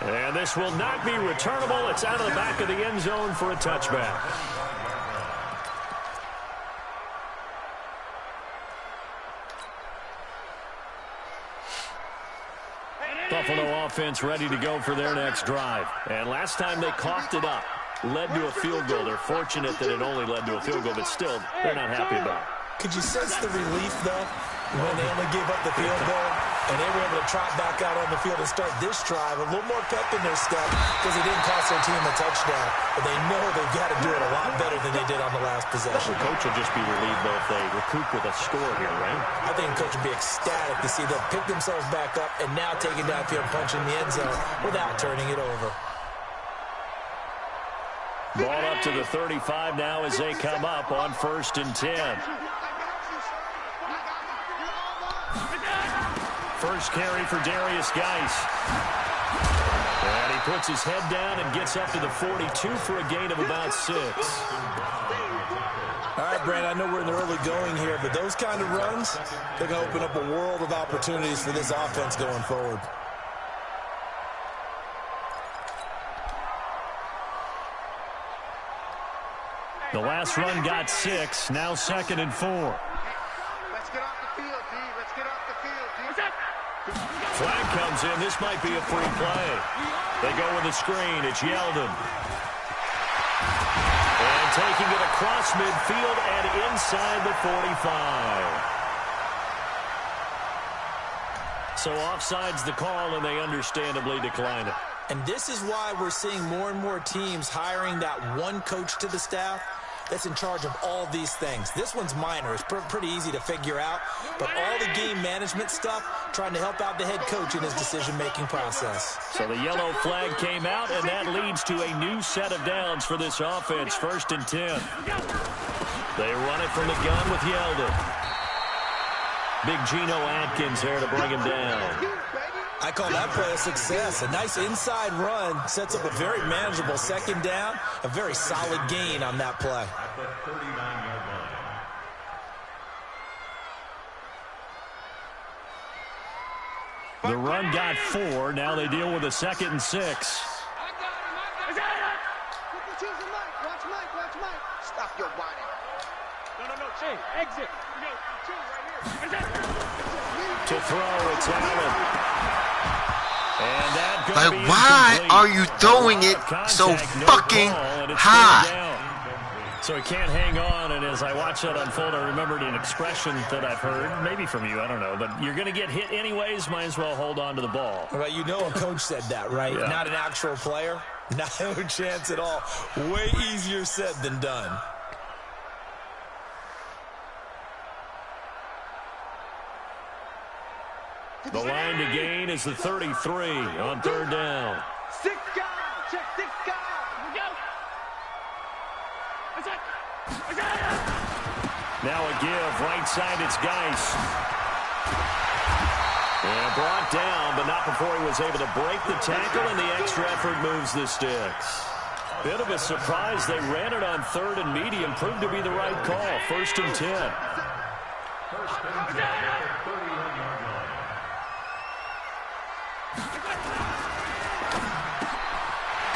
And this will not be returnable. It's out of the back of the end zone for a touchback. Buffalo offense ready to go for their next drive. And last time they coughed it up, led to a field goal. They're fortunate that it only led to a field goal, but still, they're not happy about it. Could you sense the relief, though, when they only gave up the field goal and they were able to trot back out on the field and start this drive? A little more pep in their step because it didn't cost their team a touchdown. But they know they've got to do it a lot better than they did on the last possession. The coach will just be relieved, though, if they recoup with a score here, right? I think the coach will be ecstatic to see them pick themselves back up and now take it downfield, punching the end zone without turning it over. Ball up to the 35 now as they come up on 1st and 10. First carry for Darius Geis. And he puts his head down and gets up to the 42 for a gain of about 6. All right, Brandon, I know we're in the early going here, but those kind of runs, they're going to open up a world of opportunities for this offense going forward. The last run got 6, now 2nd and 4. Let's get off the field, D. Let's get off the field, D. Flag comes in. This might be a free play. They go with the screen. It's Yeldon. And taking it across midfield and inside the 45. So offside's the call, and they understandably decline it. And this is why we're seeing more and more teams hiring that one coach to the staff that's in charge of all these things. This one's minor. It's pretty easy to figure out. But all the game management stuff, trying to help out the head coach in his decision-making process. So the yellow flag came out, and that leads to a new set of downs for this offense. 1st and 10. They run it from the gun with Yeldon. Big Geno Atkins there to bring him down. I call that play a success. A nice inside run sets up a very manageable 2nd down. A very solid gain on that play. The run got 4. Now they deal with a 2nd and 6. Stop your whining. No. Hey, exit. To throw, it's Allen. And that like, why are you throwing it so fucking high? So he can't hang on, and as I watch that unfold, I remembered an expression that I've heard, maybe from you, I don't know, but you're going to get hit anyways, might as well hold on to the ball. Well, you know a coach said that, right? Yeah. Not an actual player. No chance at all. Way easier said than done. The line to gain is the 33 on 3rd down. 6 guys. Check 6 guys. Now a give. Right side, it's Geis. And brought down, but not before he was able to break the tackle, and the extra effort moves the sticks. Bit of a surprise. They ran it on 3rd and medium. Proved to be the right call. 1st and 10.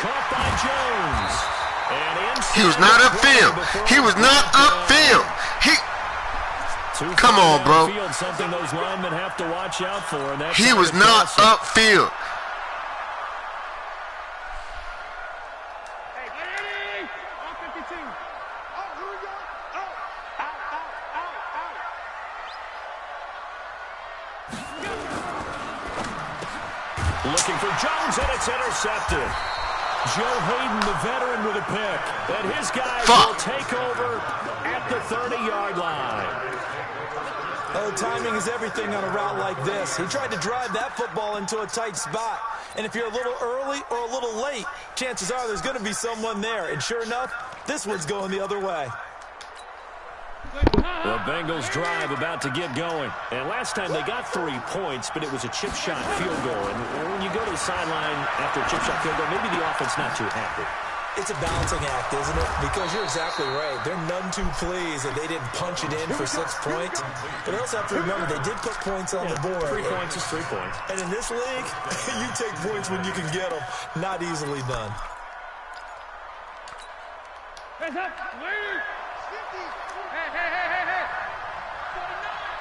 Caught by Jones. And he was not upfield. He was not upfield. Come on, bro. Something those linemen have to watch out for. And that's he was not upfield. Looking for Jones, and it's intercepted. Joe Hayden, the veteran, with a pick. And his guys will take over at the 30-yard line. Oh, timing is everything on a route like this. He tried to drive that football into a tight spot. And if you're a little early or a little late, chances are there's going to be someone there. And sure enough, this one's going the other way. The Bengals drive about to get going. And last time they got 3 points, but it was a chip shot field goal. And when you go to the sideline after a chip shot field goal, maybe the offense not too happy. It's a balancing act, isn't it? Because you're exactly right. They're none too pleased that they didn't punch it in for 6 points. But they also have to remember they did put points on the board. 3 points is 3 points. And in this league, you take points when you can get them. Not easily done. Hands up, lead. 50. Hey. 49,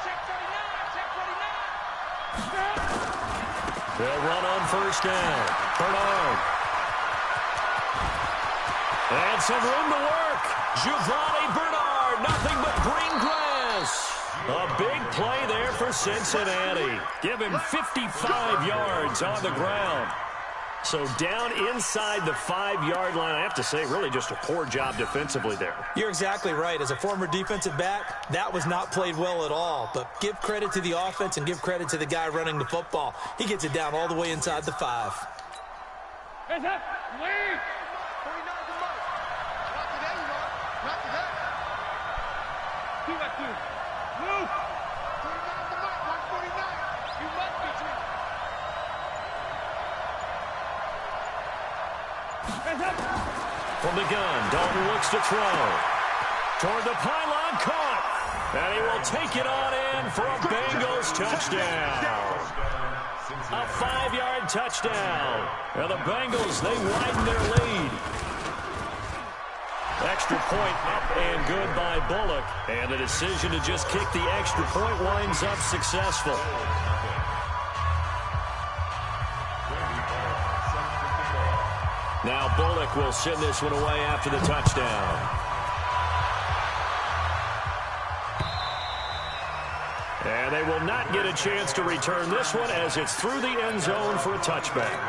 check 49, check 49. They'll run on first down. Bernard. And some room to work. Giovanni Bernard, nothing but green grass. A big play there for Cincinnati. Give him 55 yards on the ground. So down inside the 5-yard line. I have to say, really just a poor job defensively there. You're exactly right. As a former defensive back, that was not played well at all. But give credit to the offense and give credit to the guy running the football. He gets it down all the way inside the 5. Hands up, lead. 49's the mark. Not today, Mark. Not today. 2 by 2. Move. 49's the mark. 149. You must be true. Hands up. From the gun, Dalton looks to throw. Toward the pylon, caught. And he will take it on in for a Bengals touchdown. A 5-yard touchdown. And the Bengals, they widen their lead. Extra point up and good by Bullock. And the decision to just kick the extra point winds up successful. Now Bullock will send this one away after the touchdown. And they will not get a chance to return this one as it's through the end zone for a touchback.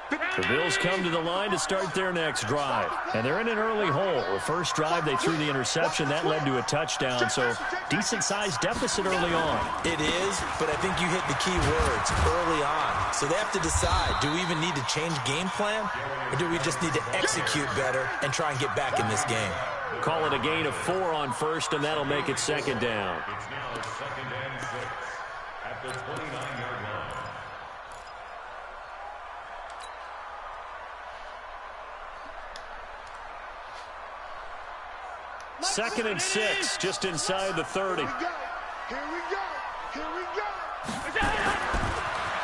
The Bills come to the line to start their next drive. And they're in an early hole. The first drive, they threw the interception. That led to a touchdown. So decent-sized deficit early on. It is, but I think you hit the key words, early on. So they have to decide, do we even need to change game plan? Or do we just need to execute better and try and get back in this game? Call it a gain of 4 on first, and that'll make it second down. It's now 2nd and 6 at the 29-yard line. Second and 6, just inside the 30. Here we go.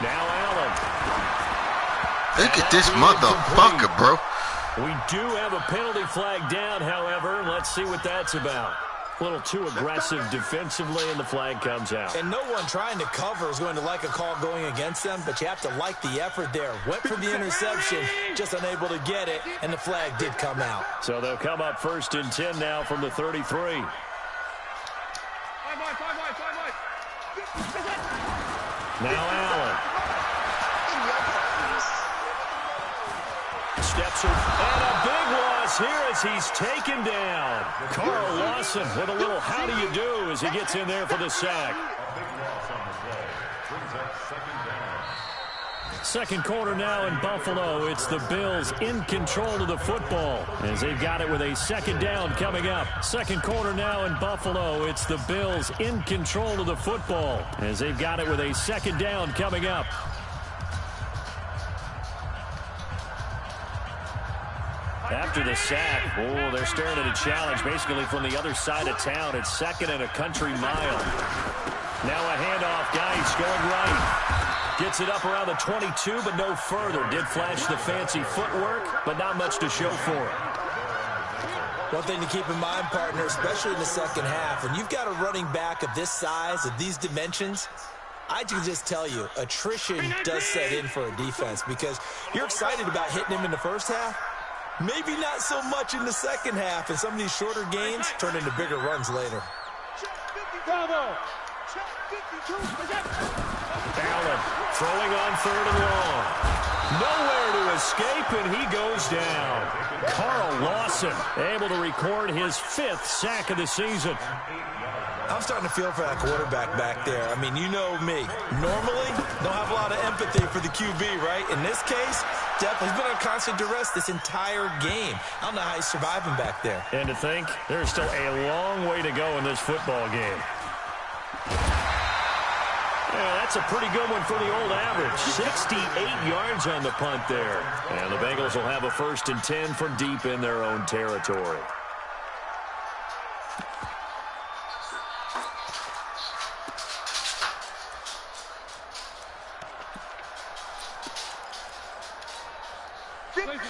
Now Allen. Look at this motherfucker, bro. We do have a penalty flag down, however. Let's see what that's about. A little too aggressive defensively, and the flag comes out. And no one trying to cover is going to like a call going against them, but you have to like the effort there. Went for the interception, just unable to get it, and the flag did come out. So they'll come up 1st and 10 now from the 33. Now Allen. Steps and a big loss here as he's taken down. Carl Lawson with a little how do you do as he gets in there for the sack. Second quarter now in Buffalo. It's the Bills in control of the football as they've got it with a second down coming up. Second quarter now in Buffalo. It's the Bills in control of the football as they've got it with a second down coming up. After the sack, they're staring at a challenge basically from the other side of town. It's 2nd and a country mile. Now a handoff. Geis going right. Gets it up around the 22, but no further. Did flash the fancy footwork, but not much to show for it. One thing to keep in mind, partner, especially in the second half, when you've got a running back of this size, of these dimensions, I can just tell you, attrition does set in for a defense because you're excited about hitting him in the first half. Maybe not so much in the second half, and some of these shorter gains turn into bigger runs later. Allen throwing on 3rd and long. Nowhere to escape, and he goes down. Carl Lawson able to record his 5th sack of the season. I'm starting to feel for that quarterback back there. I mean, you know me. Normally, don't have a lot of empathy for the QB, right? In this case, he's been on constant duress this entire game. I don't know how he's surviving back there. And to think, there's still a long way to go in this football game. Yeah, that's a pretty good one for the old average. 68 yards on the punt there. And the Bengals will have a 1st and 10 from deep in their own territory.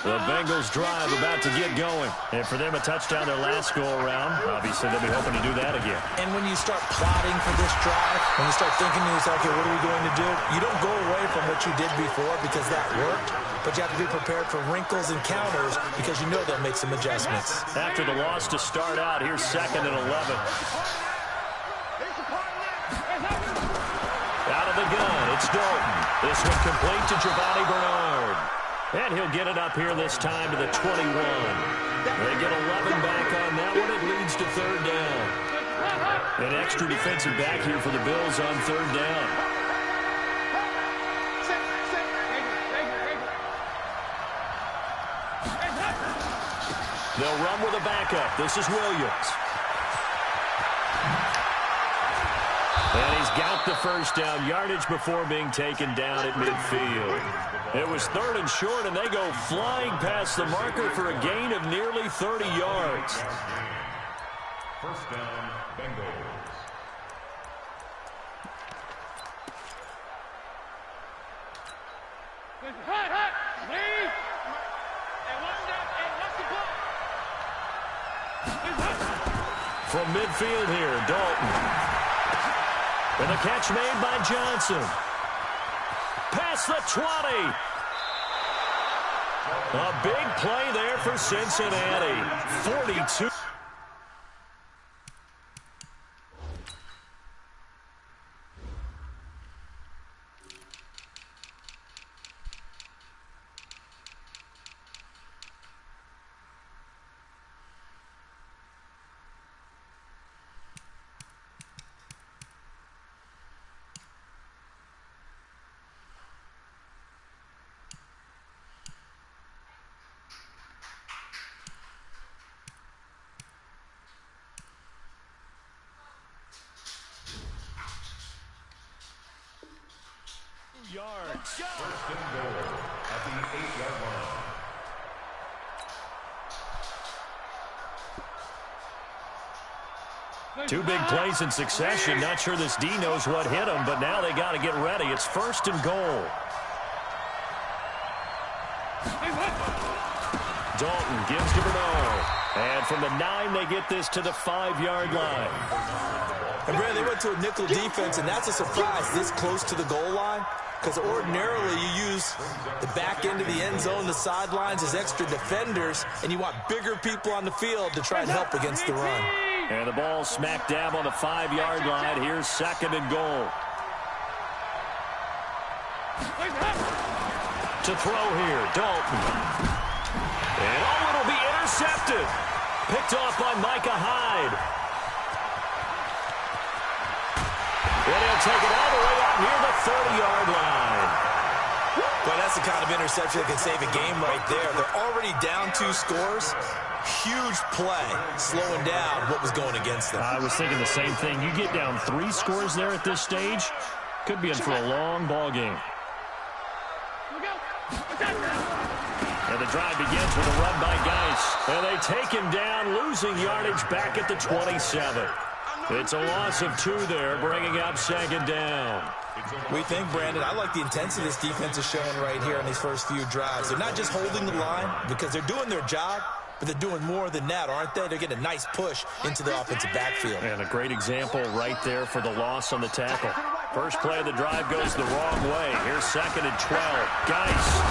The Bengals drive about to get going. And for them, a touchdown their last go-around. Obviously, they'll be hoping to do that again. And when you start plotting for this drive, when you start thinking to yourself, okay, what are we going to do? You don't go away from what you did before because that worked. But you have to be prepared for wrinkles and counters because you know they'll make some adjustments. After the loss to start out, here's 2nd and 11. Out of the gun, it's Dalton. This one complete to Giovanni Bernard. And he'll get it up here this time to the 21. They get 11 back on that one. It leads to 3rd down. An extra defensive back here for the Bills on 3rd down. They'll run with a backup. This is Williams. And he's got the 1st down yardage before being taken down at midfield. It was 3rd and short, and they go flying past the marker for a gain of nearly 30 yards. 1st down, Bengals. From midfield here, Dalton. And the catch made by Johnson. Past the 20. A big play there for Cincinnati. 42. Yards. 1st and goal at the 8-yard line. 2 big plays in succession. Not sure this D knows what hit him, but now they got to get ready. It's 1st and goal. Dalton gives to Bernard. And from the 9, they get this to the 5-yard line. And, Brad, they went to a nickel defense, and that's a surprise this close to the goal line. Because ordinarily you use the back end of the end zone, the sidelines as extra defenders, and you want bigger people on the field to try and help against the run. And the ball smack dab on the 5-yard line. Here's 2nd and goal. To throw here, Dalton. And it'll be intercepted. Picked off by Micah Hyde. And he'll take it all the way out near the 30-yard line. Boy, that's the kind of interception that can save a game right there. They're already down 2 scores. Huge play, slowing down what was going against them. I was thinking the same thing. You get down 3 scores there at this stage, could be in for a long ball game. And the drive begins with a run by Geis. And they take him down, losing yardage back at the 27. It's a loss of 2 there, bringing up 2nd down. We think, Brandon, I like the intensity this defense is showing right here on these first few drives. They're not just holding the line because they're doing their job, but they're doing more than that, aren't they? They're getting a nice push into the offensive backfield. And a great example right there for the loss on the tackle. First play of the drive goes the wrong way. Here's 2nd and 12. Geis.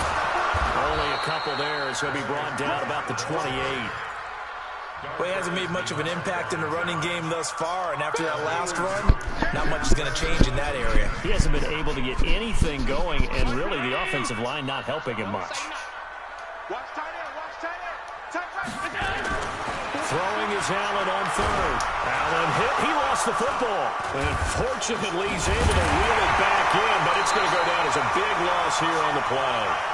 Only a couple there as he'll be brought down about the 28. Well, he hasn't made much of an impact in the running game thus far, and after that last run, not much is going to change in that area. He hasn't been able to get anything going, and really the offensive line not helping him much. Watch tight end. Watch tight end. Tight right. Throwing is Allen on third. Allen hit. He lost the football. And fortunately, he's able to reel it back in, but it's going to go down as a big loss here on the play.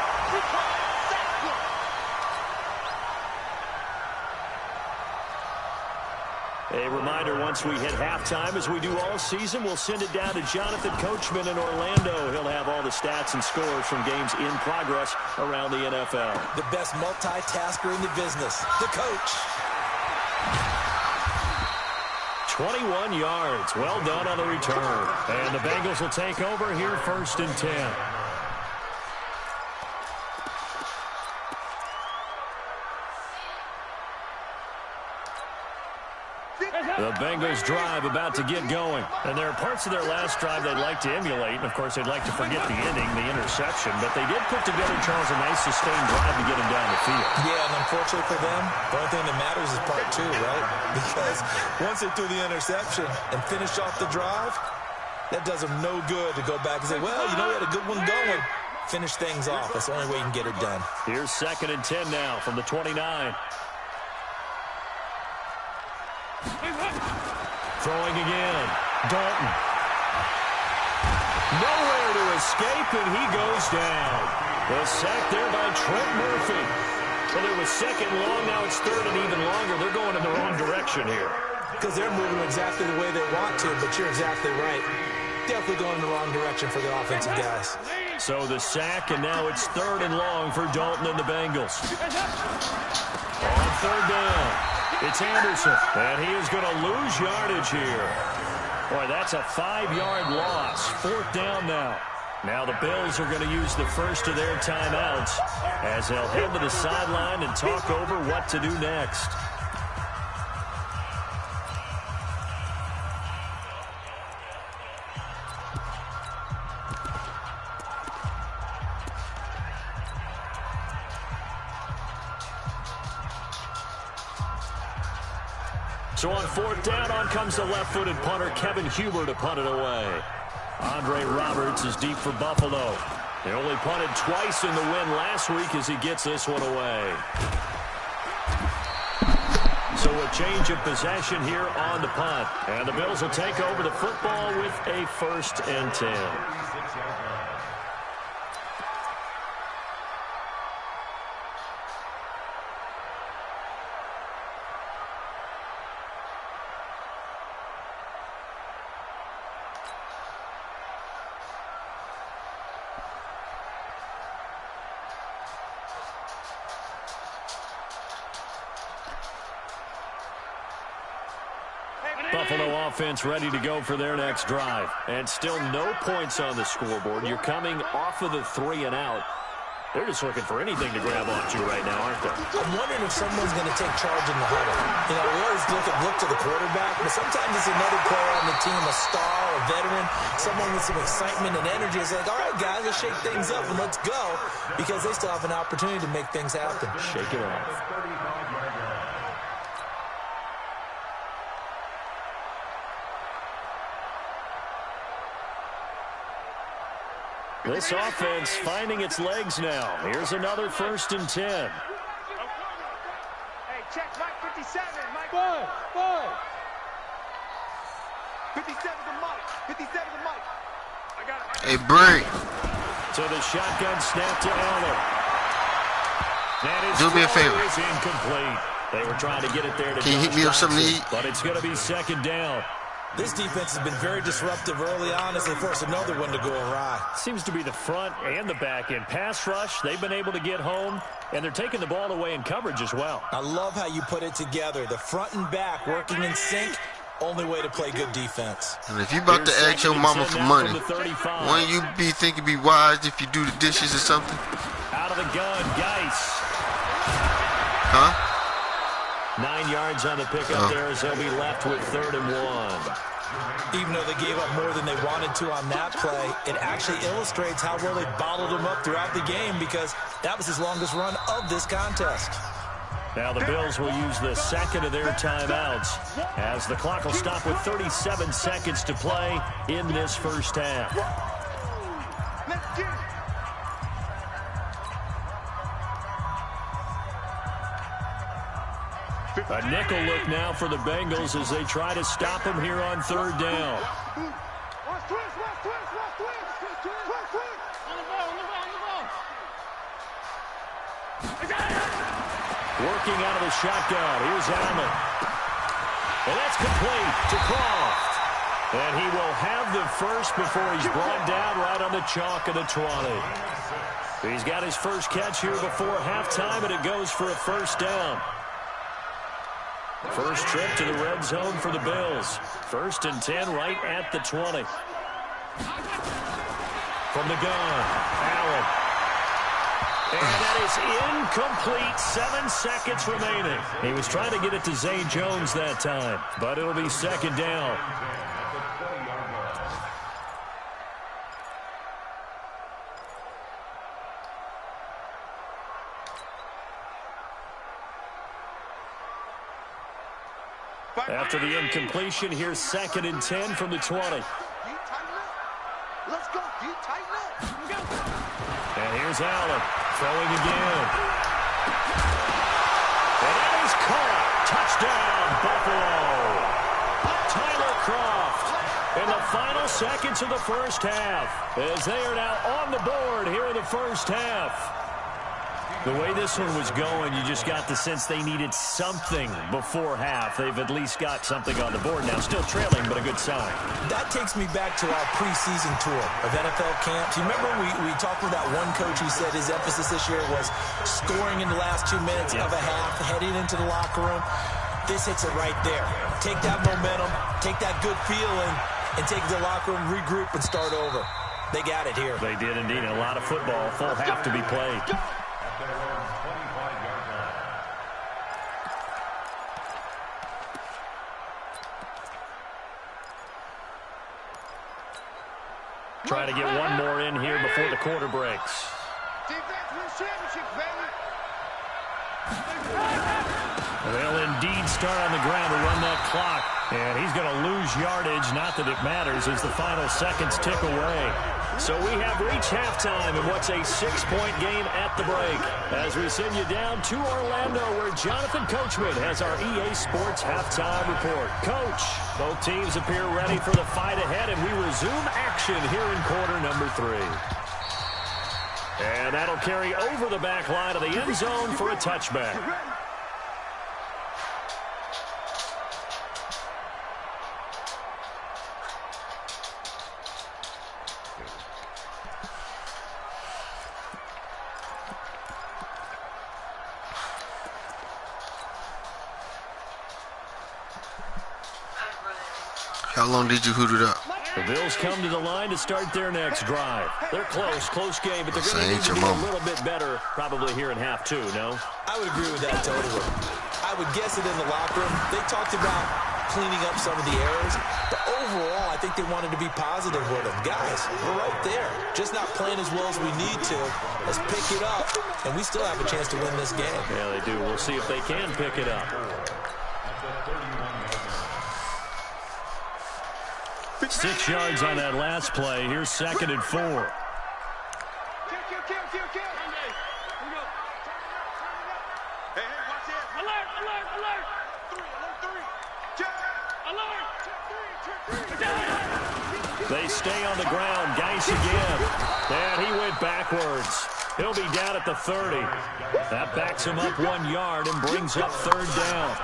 A reminder, once we hit halftime, as we do all season, we'll send it down to Jonathan Coachman in Orlando. He'll have all the stats and scores from games in progress around the NFL. The best multitasker in the business, the coach. 21 yards. Well done on the return. And the Bengals will take over here 1st and 10. The Bengals drive about to get going. And there are parts of their last drive they'd like to emulate. And, of course, they'd like to forget the ending, the interception. But they did put together, Charles, a nice sustained drive to get them down the field. Yeah, and unfortunately for them, the only thing that matters is part 2, right? Because once they threw the interception and finished off the drive, that does them no good to go back and say, well, you know, we had a good one going. Finish things off. That's the only way you can get it done. Here's 2nd and 10 now from the 29. Throwing again. Dalton. Nowhere to escape, and he goes down. The sack there by Trent Murphy. Well, it was 2nd long. Now it's 3rd and even longer. They're going in the wrong direction here. Because they're moving exactly the way they want to, but you're exactly right. Definitely going in the wrong direction for the offensive guys. So the sack, and now it's 3rd and long for Dalton and the Bengals. On 3rd down. It's Anderson, and he is going to lose yardage here. Boy, that's a 5-yard loss. 4th down now. Now the Bills are going to use the first of their timeouts as they'll head to the sideline and talk over what to do next. So on 4th down, on comes the left-footed punter, Kevin Huber, to punt it away. Andre Roberts is deep for Buffalo. They only punted twice in the win last week as he gets this one away. So a change of possession here on the punt. And the Bills will take over the football with a 1st and 10. Buffalo offense ready to go for their next drive. And still no points on the scoreboard. You're coming off of the 3 and out. They're just looking for anything to grab onto right now, aren't they? I'm wondering if someone's going to take charge in the huddle. You know, we always look to the quarterback, but sometimes it's another player on the team, a star, a veteran, someone with some excitement and energy. It's like, all right, guys, let's shake things up and let's go, because they still have an opportunity to make things happen. Shake it off. This offense finding its legs now. Here's another 1st and 10. Hey, check Mike 57. Mike. Boy. 57 to Mike. 57 to Mike. I got it. Hey, Bree. So the shotgun snap to Allen. Do me a favor. Is incomplete. They were trying to get it there to Can you hit me up something to eat? But it's going to be 2nd down. This defense has been very disruptive early on as they force another one to go awry. Seems to be the front and the back end. Pass rush, they've been able to get home, and they're taking the ball away in coverage as well. I love how you put it together. The front and back working in sync, only way to play good defense. And if you about to ask your mama for money, wouldn't you think it'd be wise if you do the dishes or something? Out of the gun, Geis. Huh? 9 yards on the pickup there as they'll be left with 3rd and 1. Even though they gave up more than they wanted to on that play, it actually illustrates how well they bottled them up throughout the game, because that was his longest run of this contest. Now the Bills will use the 2nd of their timeouts as the clock will stop with 37 seconds to play in this first half. Let's get it. A nickel look now for the Bengals as they try to stop him here on third down. Working out of the shotgun. Here's Allen. And that's complete to Croft. And he will have the first before he's brought down right on the chalk of the 20. He's got his first catch here before halftime, and it goes for a first down. First trip to the red zone for the Bills. 1st and 10 right at the 20. From the gun, Allen. And that is incomplete. 7 seconds remaining. He was trying to get it to Zay Jones that time, but it'll be second down. After the incompletion, here's 2nd and 10 from the 20. Let's go. You tighten up. And here's Allen throwing again. And that is caught. Touchdown, Buffalo. Tyler Croft in the final seconds of the first half as they are now on the board here in the first half. The way this one was going, you just got the sense they needed something before half. They've at least got something on the board now. Still trailing, but a good sign. That takes me back to our preseason tour of NFL camps. You remember we talked with that one coach who said his emphasis this year was scoring in the last 2 minutes of a half, heading into the locker room. This hits it right there. Take that momentum, take that good feeling, and take the locker room, regroup, and start over. They got it here. They did indeed. A lot of football, full half to be played. Try to get one more in here before the quarter breaks. Defense wins championships, baby. They'll indeed start on the ground to run that clock. And he's going to lose yardage. Not that it matters as the final seconds tick away. So we have reached halftime in what's a 6-point game at the break. As we send you down to Orlando where Jonathan Coachman has our EA Sports halftime report. Coach, both teams appear ready for the fight ahead, and we resume action here in quarter number 3. And that'll carry over the back line of the end zone for a touchback. How long did you hoot it up? The Bills come to the line to start their next drive. They're close game, but they're going to need to be a little bit better probably here in half 2, no? I would agree with that totally. I would guess it in the locker room. They talked about cleaning up some of the errors, but overall, I think they wanted to be positive with them. Guys, we're right there. Just not playing as well as we need to. Let's pick it up, and we still have a chance to win this game. Yeah, they do. We'll see if they can pick it up. 6 yards on that last play. Here's 2nd and 4. Kill. Alert. Hey, watch this. Alert. Alert. They stay on the ground. Geis again. And he went backwards. He'll be down at the 30. That backs him up 1 yard and brings up third down.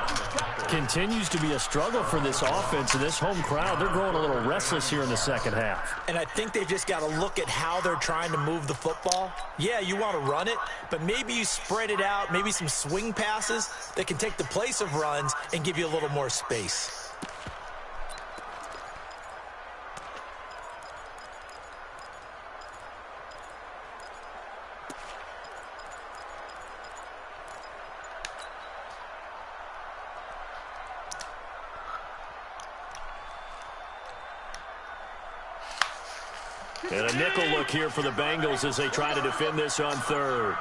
Continues to be a struggle for this offense and this home crowd. They're growing a little restless here in the second half. And I think they've just got to look at how they're trying to move the football. Yeah, you want to run it, but maybe you spread it out, maybe some swing passes that can take the place of runs and give you a little more space. And a nickel look here for the Bengals as they try to defend this on third.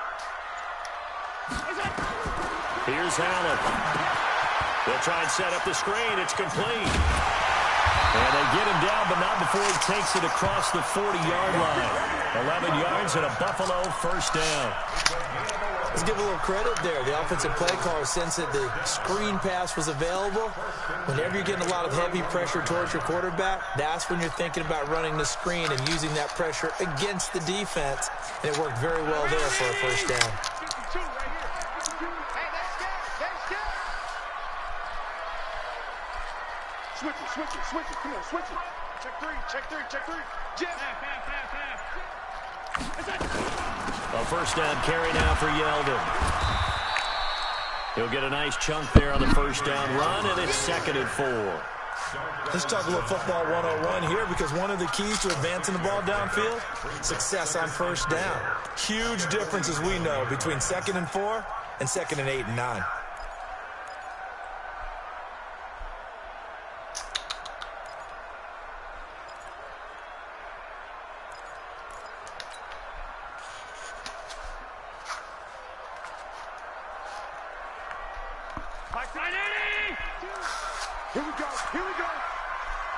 Here's Allen. They'll try and set up the screen. It's complete. And they get him down, but not before he takes it across the 40-yard line. 11 yards and a Buffalo first down. Let's give a little credit there. The offensive play caller sensed that the screen pass was available. Whenever you're getting a lot of heavy pressure towards your quarterback, that's when you're thinking about running the screen and using that pressure against the defense. And it worked very well there for a first down. Switch it. Come on, switch it. Check three. Jeff. A first down carry now for Yeldon. He'll get a nice chunk there on the first down run, and it's 2nd and 4. Let's talk a little football 101 here, because one of the keys to advancing the ball downfield, success on first down. Huge difference, as we know, between 2nd and 4 and 2nd and 8 and 9.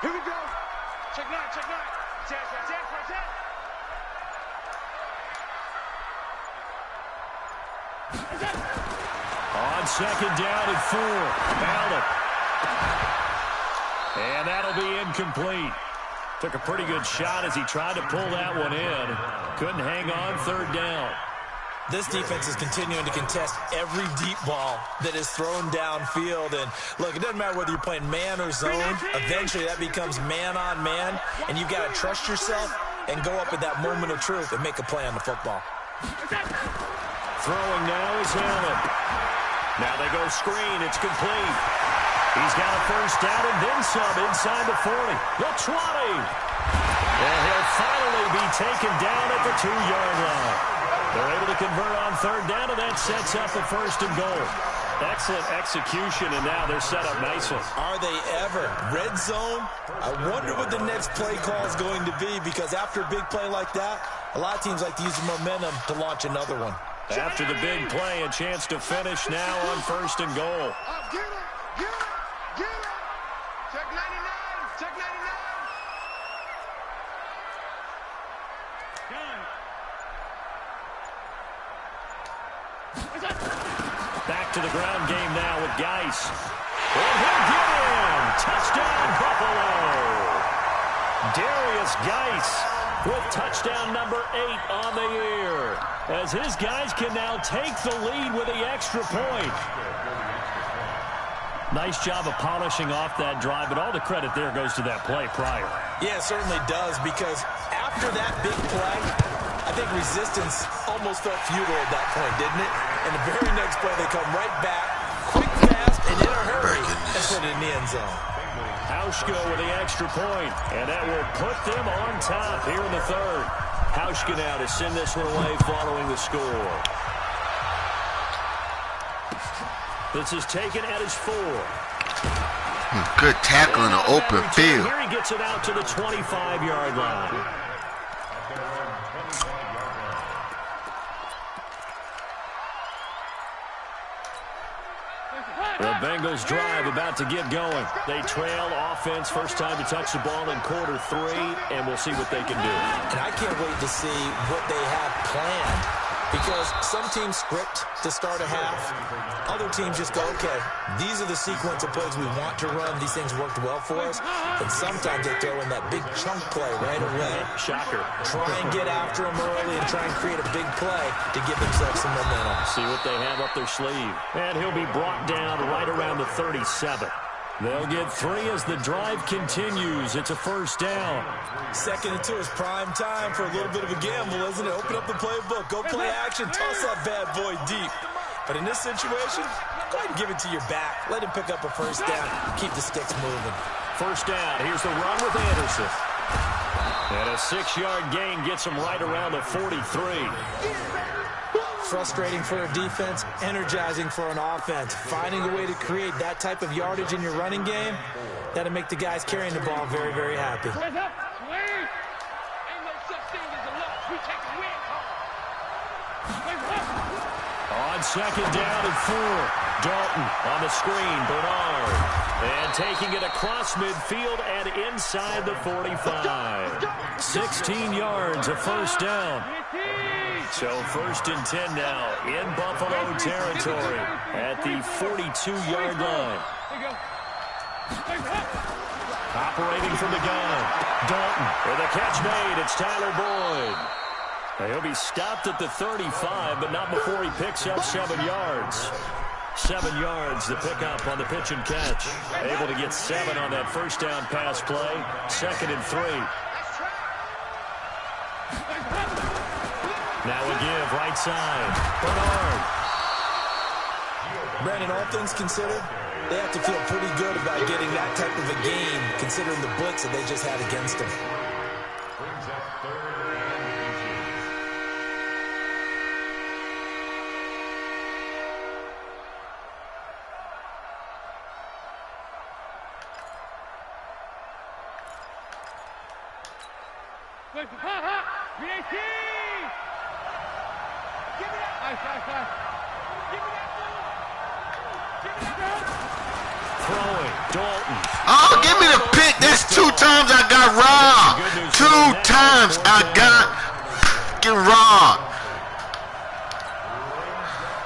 Here we go. Check nine. Check. On 2nd down and 4. Allen. And that'll be incomplete. Took a pretty good shot as he tried to pull that one in. Couldn't hang on 3rd down. This defense is continuing to contest every deep ball that is thrown downfield. And, look, it doesn't matter whether you're playing man or zone. Eventually, that becomes man-on-man, and you've got to trust yourself and go up at that moment of truth and make a play on the football. Throwing now is Allen. Now they go screen. It's complete. He's got a first down and then some inside the 40. The 20. And he'll finally be taken down at the 2-yard line. They're able to convert on 3rd down, and that sets up a 1st and goal. Excellent execution, and now they're set up nicely. Are they ever? Red zone? I wonder what the next play call is going to be, because after a big play like that, a lot of teams like to use the momentum to launch another one. After the big play, a chance to finish now on 1st and goal. Get it. Check 99. Back to the ground game now with Geis. And he'll get in. Touchdown, Buffalo. Darius Geis with touchdown number 8 on the year, as his guys can now take the lead with the extra point. Nice job of polishing off that drive, but all the credit there goes to that play prior. Yeah, it certainly does, because after that big play, I think resistance almost felt futile at that point, didn't it? And the very next play, they come right back, quick, fast, and in a hurry, and put it in the end zone. Hauschka with the extra point, and that will put them on top here in the 3rd. Hauschka now to send this one away following the score. This is taken at his 4. Good tackle in the open field. Here he gets it out to the 25-yard line. The Bengals drive about to get going. They trail offense, first time to touch the ball in quarter 3, and we'll see what they can do. And I can't wait to see what they have planned, because some teams script to start a half. Other teams just go, okay, these are the sequence of plays we want to run. These things worked well for us. And sometimes they throw in that big chunk play right away. Shocker. Try and get after them early and try and create a big play to give themselves some momentum. See what they have up their sleeve. And he'll be brought down right around the 37. They'll get 3 as the drive continues. It's a first down. 2nd and 2 is prime time for a little bit of a gamble, isn't it? Open up the playbook, go play action, toss that bad boy deep. But in this situation, go ahead and give it to your back. Let him pick up a first down. Keep the sticks moving. First down. Here's the run with Anderson. And a 6-yard gain gets him right around the 43. Frustrating for a defense, energizing for an offense. Finding a way to create that type of yardage in your running game, that'll make the guys carrying the ball very, very happy. Ain't no such thing as a loss. We take the win home. On 2nd down and 4. Dalton on the screen. Bernard. And taking it across midfield and inside the 45. 16 yards, a first down. So 1st and 10 now in Buffalo territory at the 42-yard line. Operating from the gun. Dalton with a catch made. It's Tyler Boyd. He'll be stopped at the 35, but not before he picks up 7 yards. 7 yards, the pickup on the pitch and catch. Able to get 7 on that first down pass play. 2nd and 3. Now a give, right side. Bernard. Brandon, all things considered, they have to feel pretty good about getting that type of a game, considering the blitz that they just had against them. Brings up 3rd and 18. Throwing, Dalton. Oh, give me the pick. That's 2 times I got robbed. 2 times I got fucking robbed.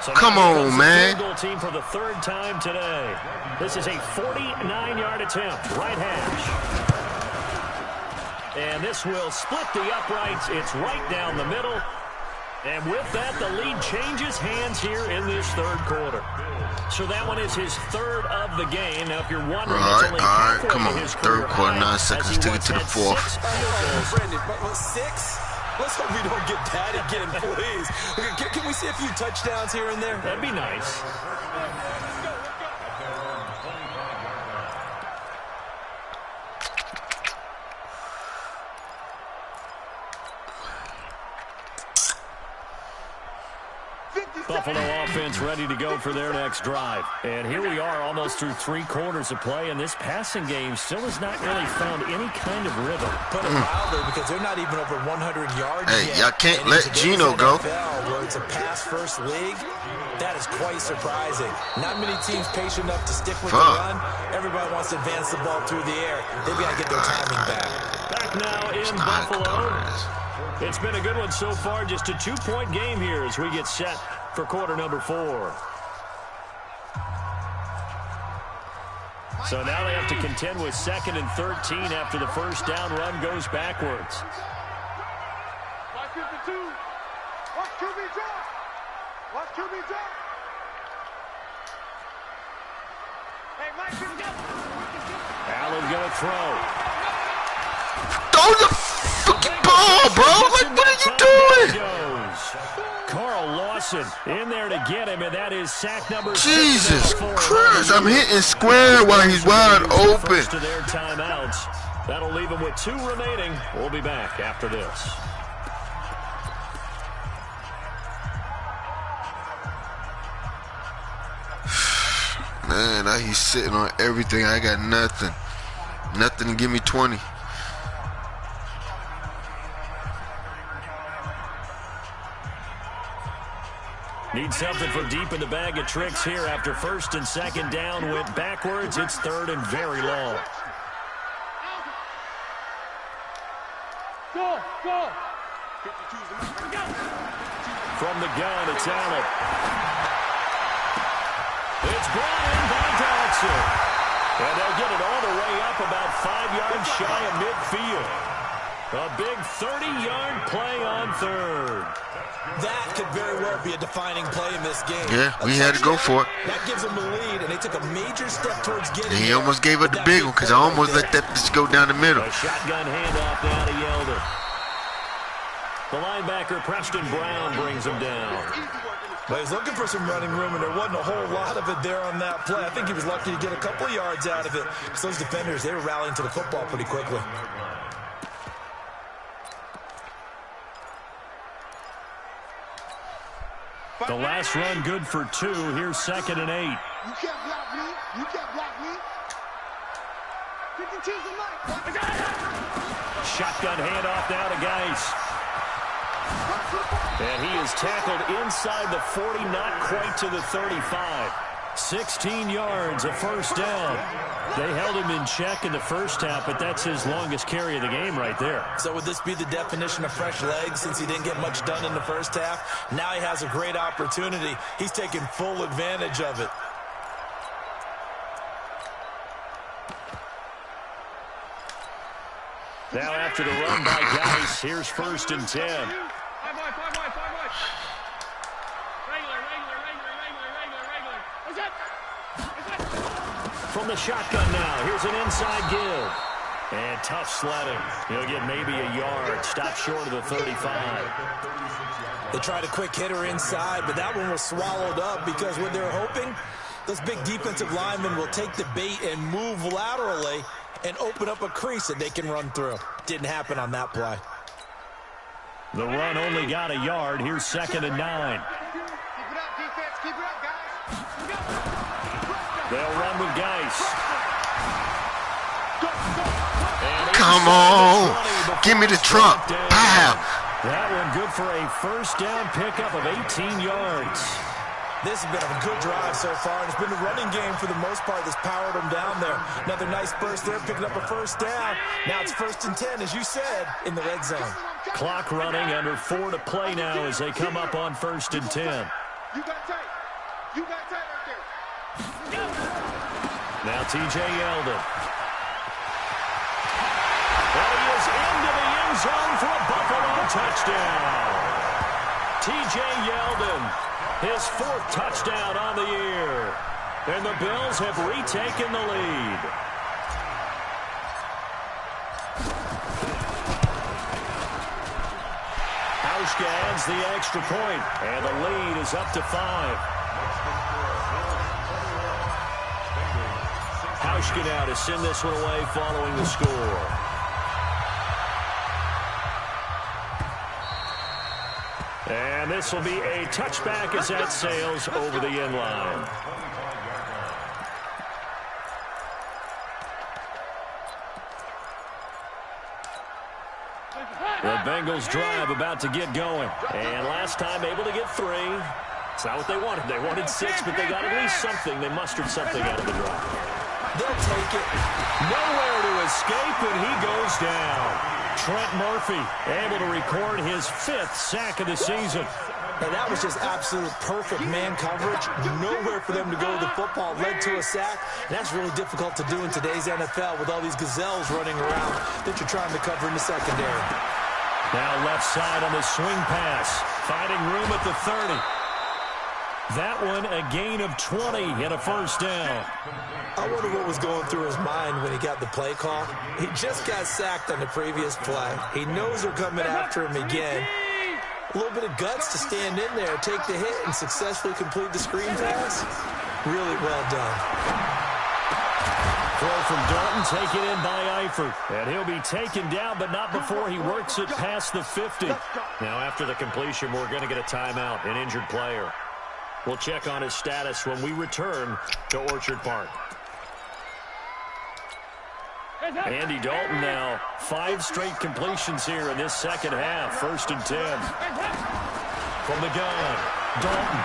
So Come on, man. Field goal team for the 3rd time today. This is a 49-yard attempt, right hash. And this will split the uprights. It's right down the middle. And with that, the lead changes hands here in this 3rd quarter. So that one is his 3rd of the game. Now, if you're wondering, All it's only right, halfway come to on. his 3rd quarter, 9 seconds. Take it to the 4th. Brandon, but 6? Let's hope we don't get that again, please. Can we see a few touchdowns here and there? That'd be nice. Buffalo offense ready to go for their next drive. And here we are almost through 3 quarters of play, and this passing game still has not really found any kind of rhythm. Put it mildly, because they're not even over 100 yards Hey, yet. y'all can't And let in today's Geno go. NFL, where it's a pass-first league, that is quite surprising. Not many teams patient enough to stick with the run. Everybody wants to advance the ball through the air. They've got to get their timing back. Back now in Buffalo. It's been a good one so far. Just a 2-point game here as we get set for quarter number 4. So now they have to contend with 2nd and 13 after the first down run goes backwards. Watch 52. Watch QB drop. Watch QB drop. Hey, Mike, Allen gonna throw. Throw the fucking ball, bro. Like, what are you doing? Carl Lawson in there to get him, and that is sack number 6. Jesus Christ, I'm hitting square while he's wide open. First to their timeouts. That'll leave him with 2 remaining. We'll be back after this. Man, now he's sitting on everything. I got nothing. Nothing to give me 20. Need something from deep in the bag of tricks here after 1st and 2nd down went backwards. It's 3rd and very long. Go, go. From the gun, it's Allen. It's brought in by Dodson. And they'll get it all the way up about 5 yards shy of midfield. A big 30-yard play on 3rd. That could very well be a defining play in this game. Yeah, we had to go for it. That gives them the lead, and they took a major step towards getting And he there. almost gave up the big one because I almost let that just go down the middle. A shotgun handoff now to Yelder. The linebacker, Preston Brown, brings him down. But he's looking for some running room, and there wasn't a whole lot of it there on that play. I think he was lucky to get a couple of yards out of it. Because those defenders, they were rallying to the football pretty quickly. The last run good for 2. Here's 2nd and 8. You can't block me. You can't block me. You can choose the mic. Shotgun handoff now to Geis. And he is tackled inside the 40, not quite to the 35. 16 yards, a first down. They held him in check in the first half, but that's his longest carry of the game right there. So would this be the definition of fresh legs since he didn't get much done in the first half? Now he has a great opportunity. He's taking full advantage of it. Now after the run by Geis, here's 1st and 10. From the shotgun now, here's an inside give. And tough sledding. He'll get maybe a yard. Stop short of the 35. They tried a quick hitter inside, but that one was swallowed up because what they're hoping, those big defensive linemen will take the bait and move laterally and open up a crease that they can run through. Didn't happen on that play. The run only got a yard. Here's 2nd and 9. Keep it up, defense. Keep it up, guys. They'll run with Geis. Come on. Give me the truck. Pow. That one good for a first down pickup of 18 yards. This has been a good drive so far, and it's been the running game for the most part that's powered them down there. Another nice burst there, picking up a first down. Now it's 1st and 10, as you said, in the red zone. Clock running, under 4 to play now as they come up on 1st and 10. You got tight. You got tight right there. Now T.J. Yeldon. And he is into the end zone for a Buffalo touchdown. T.J. Yeldon, his 4th touchdown on the year. And the Bills have retaken the lead. Hauschka adds the extra point, and the lead is up to 5. Hauschka now to send this one away following the score. And this will be a touchback as that sails over the end line. The Bengals drive about to get going. And last time able to get 3. It's not what they wanted. They wanted 6, but they got at least something. They mustered something out of the drive. They'll take it. Nowhere to escape, and he goes down. Trent Murphy able to record his 5th sack of the season. And that was just absolute perfect man coverage. Nowhere for them to go with the football. Led to a sack. And that's really difficult to do in today's NFL with all these gazelles running around that you're trying to cover in the secondary. Now left side on the swing pass. Finding room at the 30. That one a gain of 20 and a first down. I wonder what was going through his mind when he got the play call. He just got sacked on the previous play. He knows they're coming after him again. A little bit of guts to stand in there, take the hit, and successfully complete the screen pass. Really well done. Throw from Dalton, taken in by Eifert. And he'll be taken down, but not before he works it past the 50. Now after the completion, we're going to get a timeout, an injured player. We'll check on his status when we return to Orchard Park. Andy Dalton now, 5 straight completions here in this second half. 1st and 10. From the gun, Dalton.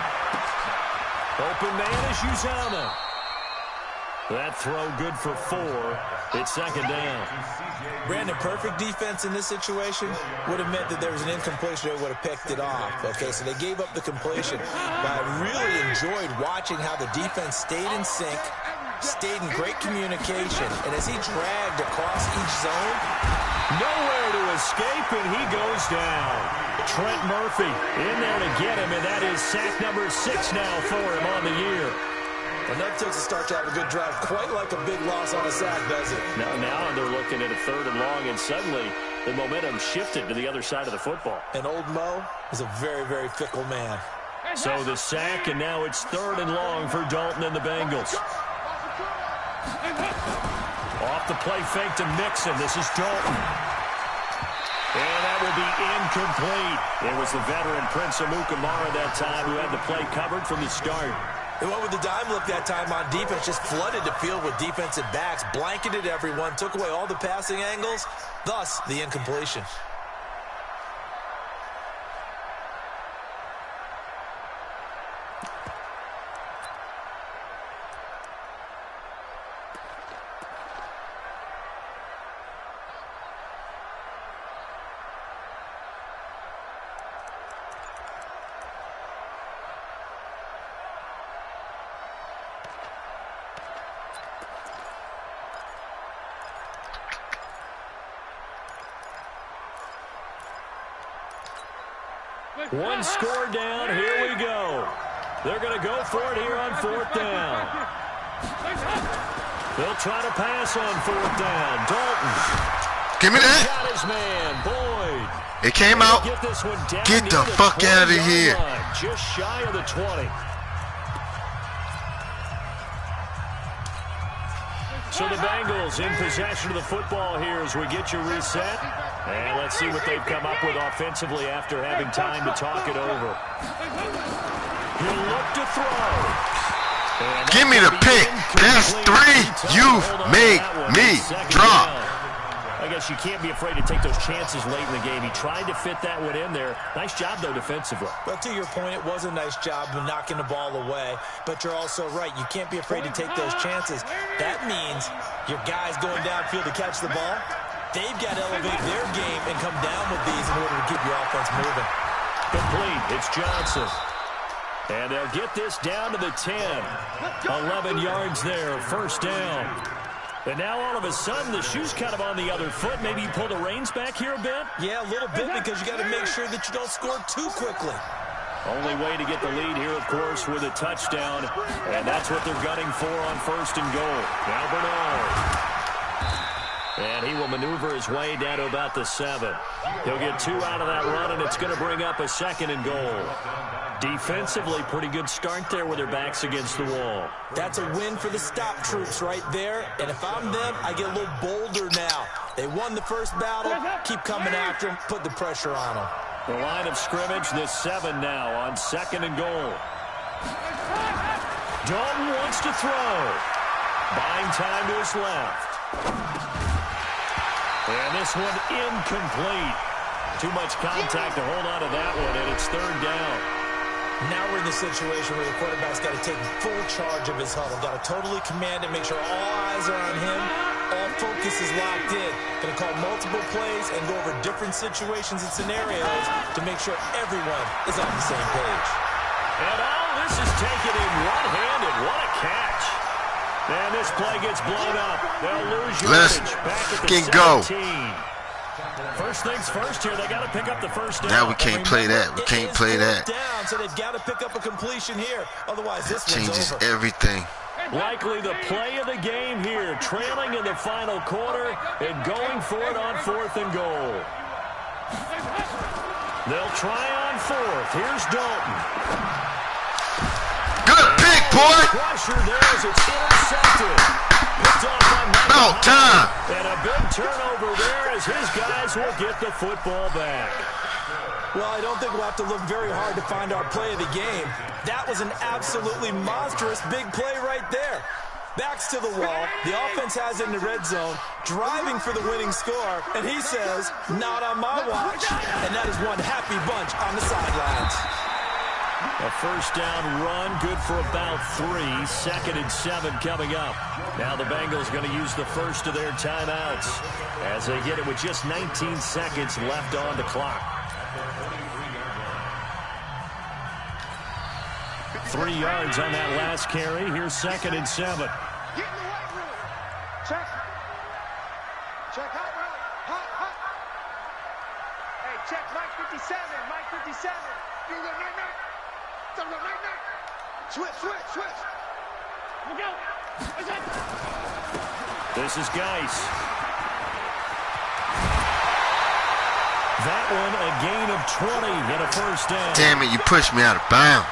Open man is Uzama. That throw good for 4. It's 2nd down. Brandon, perfect defense in this situation would have meant that there was an incompletion. They would have picked it off. Okay, so they gave up the completion. But I really enjoyed watching how the defense stayed in sync, stayed in great communication, and as he dragged across each zone, nowhere to escape, and he goes down. Trent Murphy in there to get him, and that is sack number 6 now for him on the year. And that takes a start to have a good drive, quite like a big loss on a sack, does it? Now they're looking at a 3rd and long, and suddenly the momentum shifted to the other side of the football. And old Mo is a very, very fickle man. So the sack, and now it's 3rd and long for Dalton and the Bengals. Off the play fake to Mixon. This is Dalton. And that will be incomplete. It was the veteran Prince Amukamara that time who had the play covered from the start. They went with the dime look that time on defense, just flooded the field with defensive backs, blanketed everyone, took away all the passing angles, thus the incompletion. One score down. Here we go. They're going to go for it here on 4th down. They'll try to pass on 4th down. Dalton. Give me that. Got his man, Boyd. It came out. Get this one down. Get the fuck out of here. Line, just shy of the 20. So the Bengals in possession of the football here as we get you reset. And let's see what they've come up with offensively after having time to talk it over. He'll look to throw. Give me the pick. That's 3. You make me drop. I guess you can't be afraid to take those chances late in the game. He tried to fit that one in there. Nice job, though, defensively. But to your point, it was a nice job of knocking the ball away. But you're also right. You can't be afraid to take those chances. That means your guys going downfield to catch the ball, they've got to elevate their game and come down with these in order to keep your offense moving. Complete. It's Johnson. And they'll get this down to the 10. 11 yards there. 1st down. And now all of a sudden the shoe's kind of on the other foot. Maybe you pull the reins back here a bit? Yeah, a little bit because you got to make sure that you don't score too quickly. Only way to get the lead here, of course, with a touchdown. And that's what they're gunning for on 1st and goal. Now Bernard. And he will maneuver his way down to about the 7. He'll get 2 out of that run, and it's going to bring up a 2nd and goal. Defensively, pretty good start there with their backs against the wall. That's a win for the stop troops right there. And if I'm them, I get a little bolder now. They won the first battle. Keep coming after them. Put the pressure on them. The line of scrimmage, the 7 now on 2nd and goal. Dalton wants to throw. Buying time to his left. And this one incomplete. Too much contact to hold on to that one, and it's 3rd down. Now we're in the situation where the quarterback's got to take full charge of his huddle. Got to totally command it, make sure all eyes are on him. All focus is locked in. Going to call multiple plays and go over different situations and scenarios to make sure everyone is on the same page. And all this is taken in one-handed. What a catch. And this play gets blown up. They'll lose yardage back at the 17. First things first here, they got to pick up the 1st down. Now we can't play that. We can't play that. Down, so they've got to pick up a completion here. Otherwise, this changes over. everything. Likely the play of the game here, trailing in the final quarter and going for it on 4th and goal. They'll try on 4th. Here's Dalton. Good pick, boy. Pressure there as it's intercepted. About time. And a big turnover there as his guys will get the football back. Well, I don't think we'll have to look very hard to find our play of the game. That was an absolutely monstrous big play right there. Backs to the wall. The offense has it in the red zone, driving for the winning score. And he says, not on my watch. And that is one happy bunch on the sidelines. A 1st down run, good for about 3. 2nd and 7 coming up. Now the Bengals going to use the first of their timeouts as they get it with just 19 seconds left on the clock. 3 yards on that last carry. Here's 2nd and 7. Get in the weight room. Check. Check hot right. Hot. Hey, check Mike 57. Mike 57. You go night. Switch. Look out. This is Geis. That one a gain of 20 and a 1st down. Damn it, you pushed me out of bounds.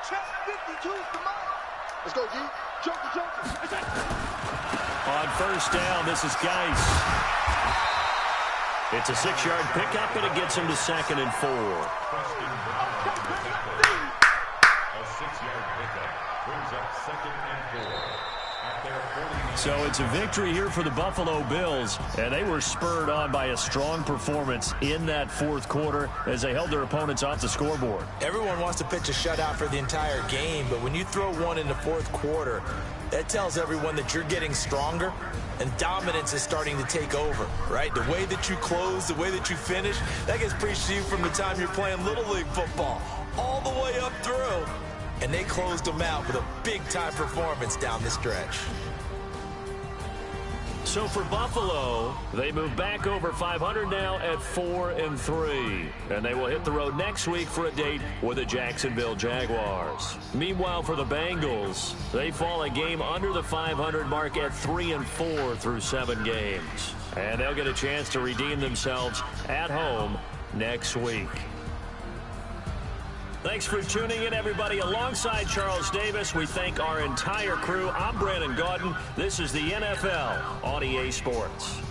Check 52. Come on. Let's go, D. Joker. On 1st down, this is Geis. It's a 6-yard pickup, and it gets him to 2nd and 4. A 6-yard pickup brings up 2nd and 4. So it's a victory here for the Buffalo Bills, and they were spurred on by a strong performance in that fourth quarter as they held their opponents off the scoreboard. Everyone wants to pitch a shutout for the entire game, but when you throw one in the fourth quarter, that tells everyone that you're getting stronger and dominance is starting to take over, right? The way that you close, the way that you finish, that gets preached to you from the time you're playing Little League football all the way up through. And they closed them out with a big-time performance down the stretch. So for Buffalo, they move back over 500 now at 4-3. And they will hit the road next week for a date with the Jacksonville Jaguars. Meanwhile, for the Bengals, they fall a game under the 500 mark at 3-4 through 7 games. And they'll get a chance to redeem themselves at home next week. Thanks for tuning in, everybody. Alongside Charles Davis, we thank our entire crew. I'm Brandon Gaudin. This is the NFL on EA Sports.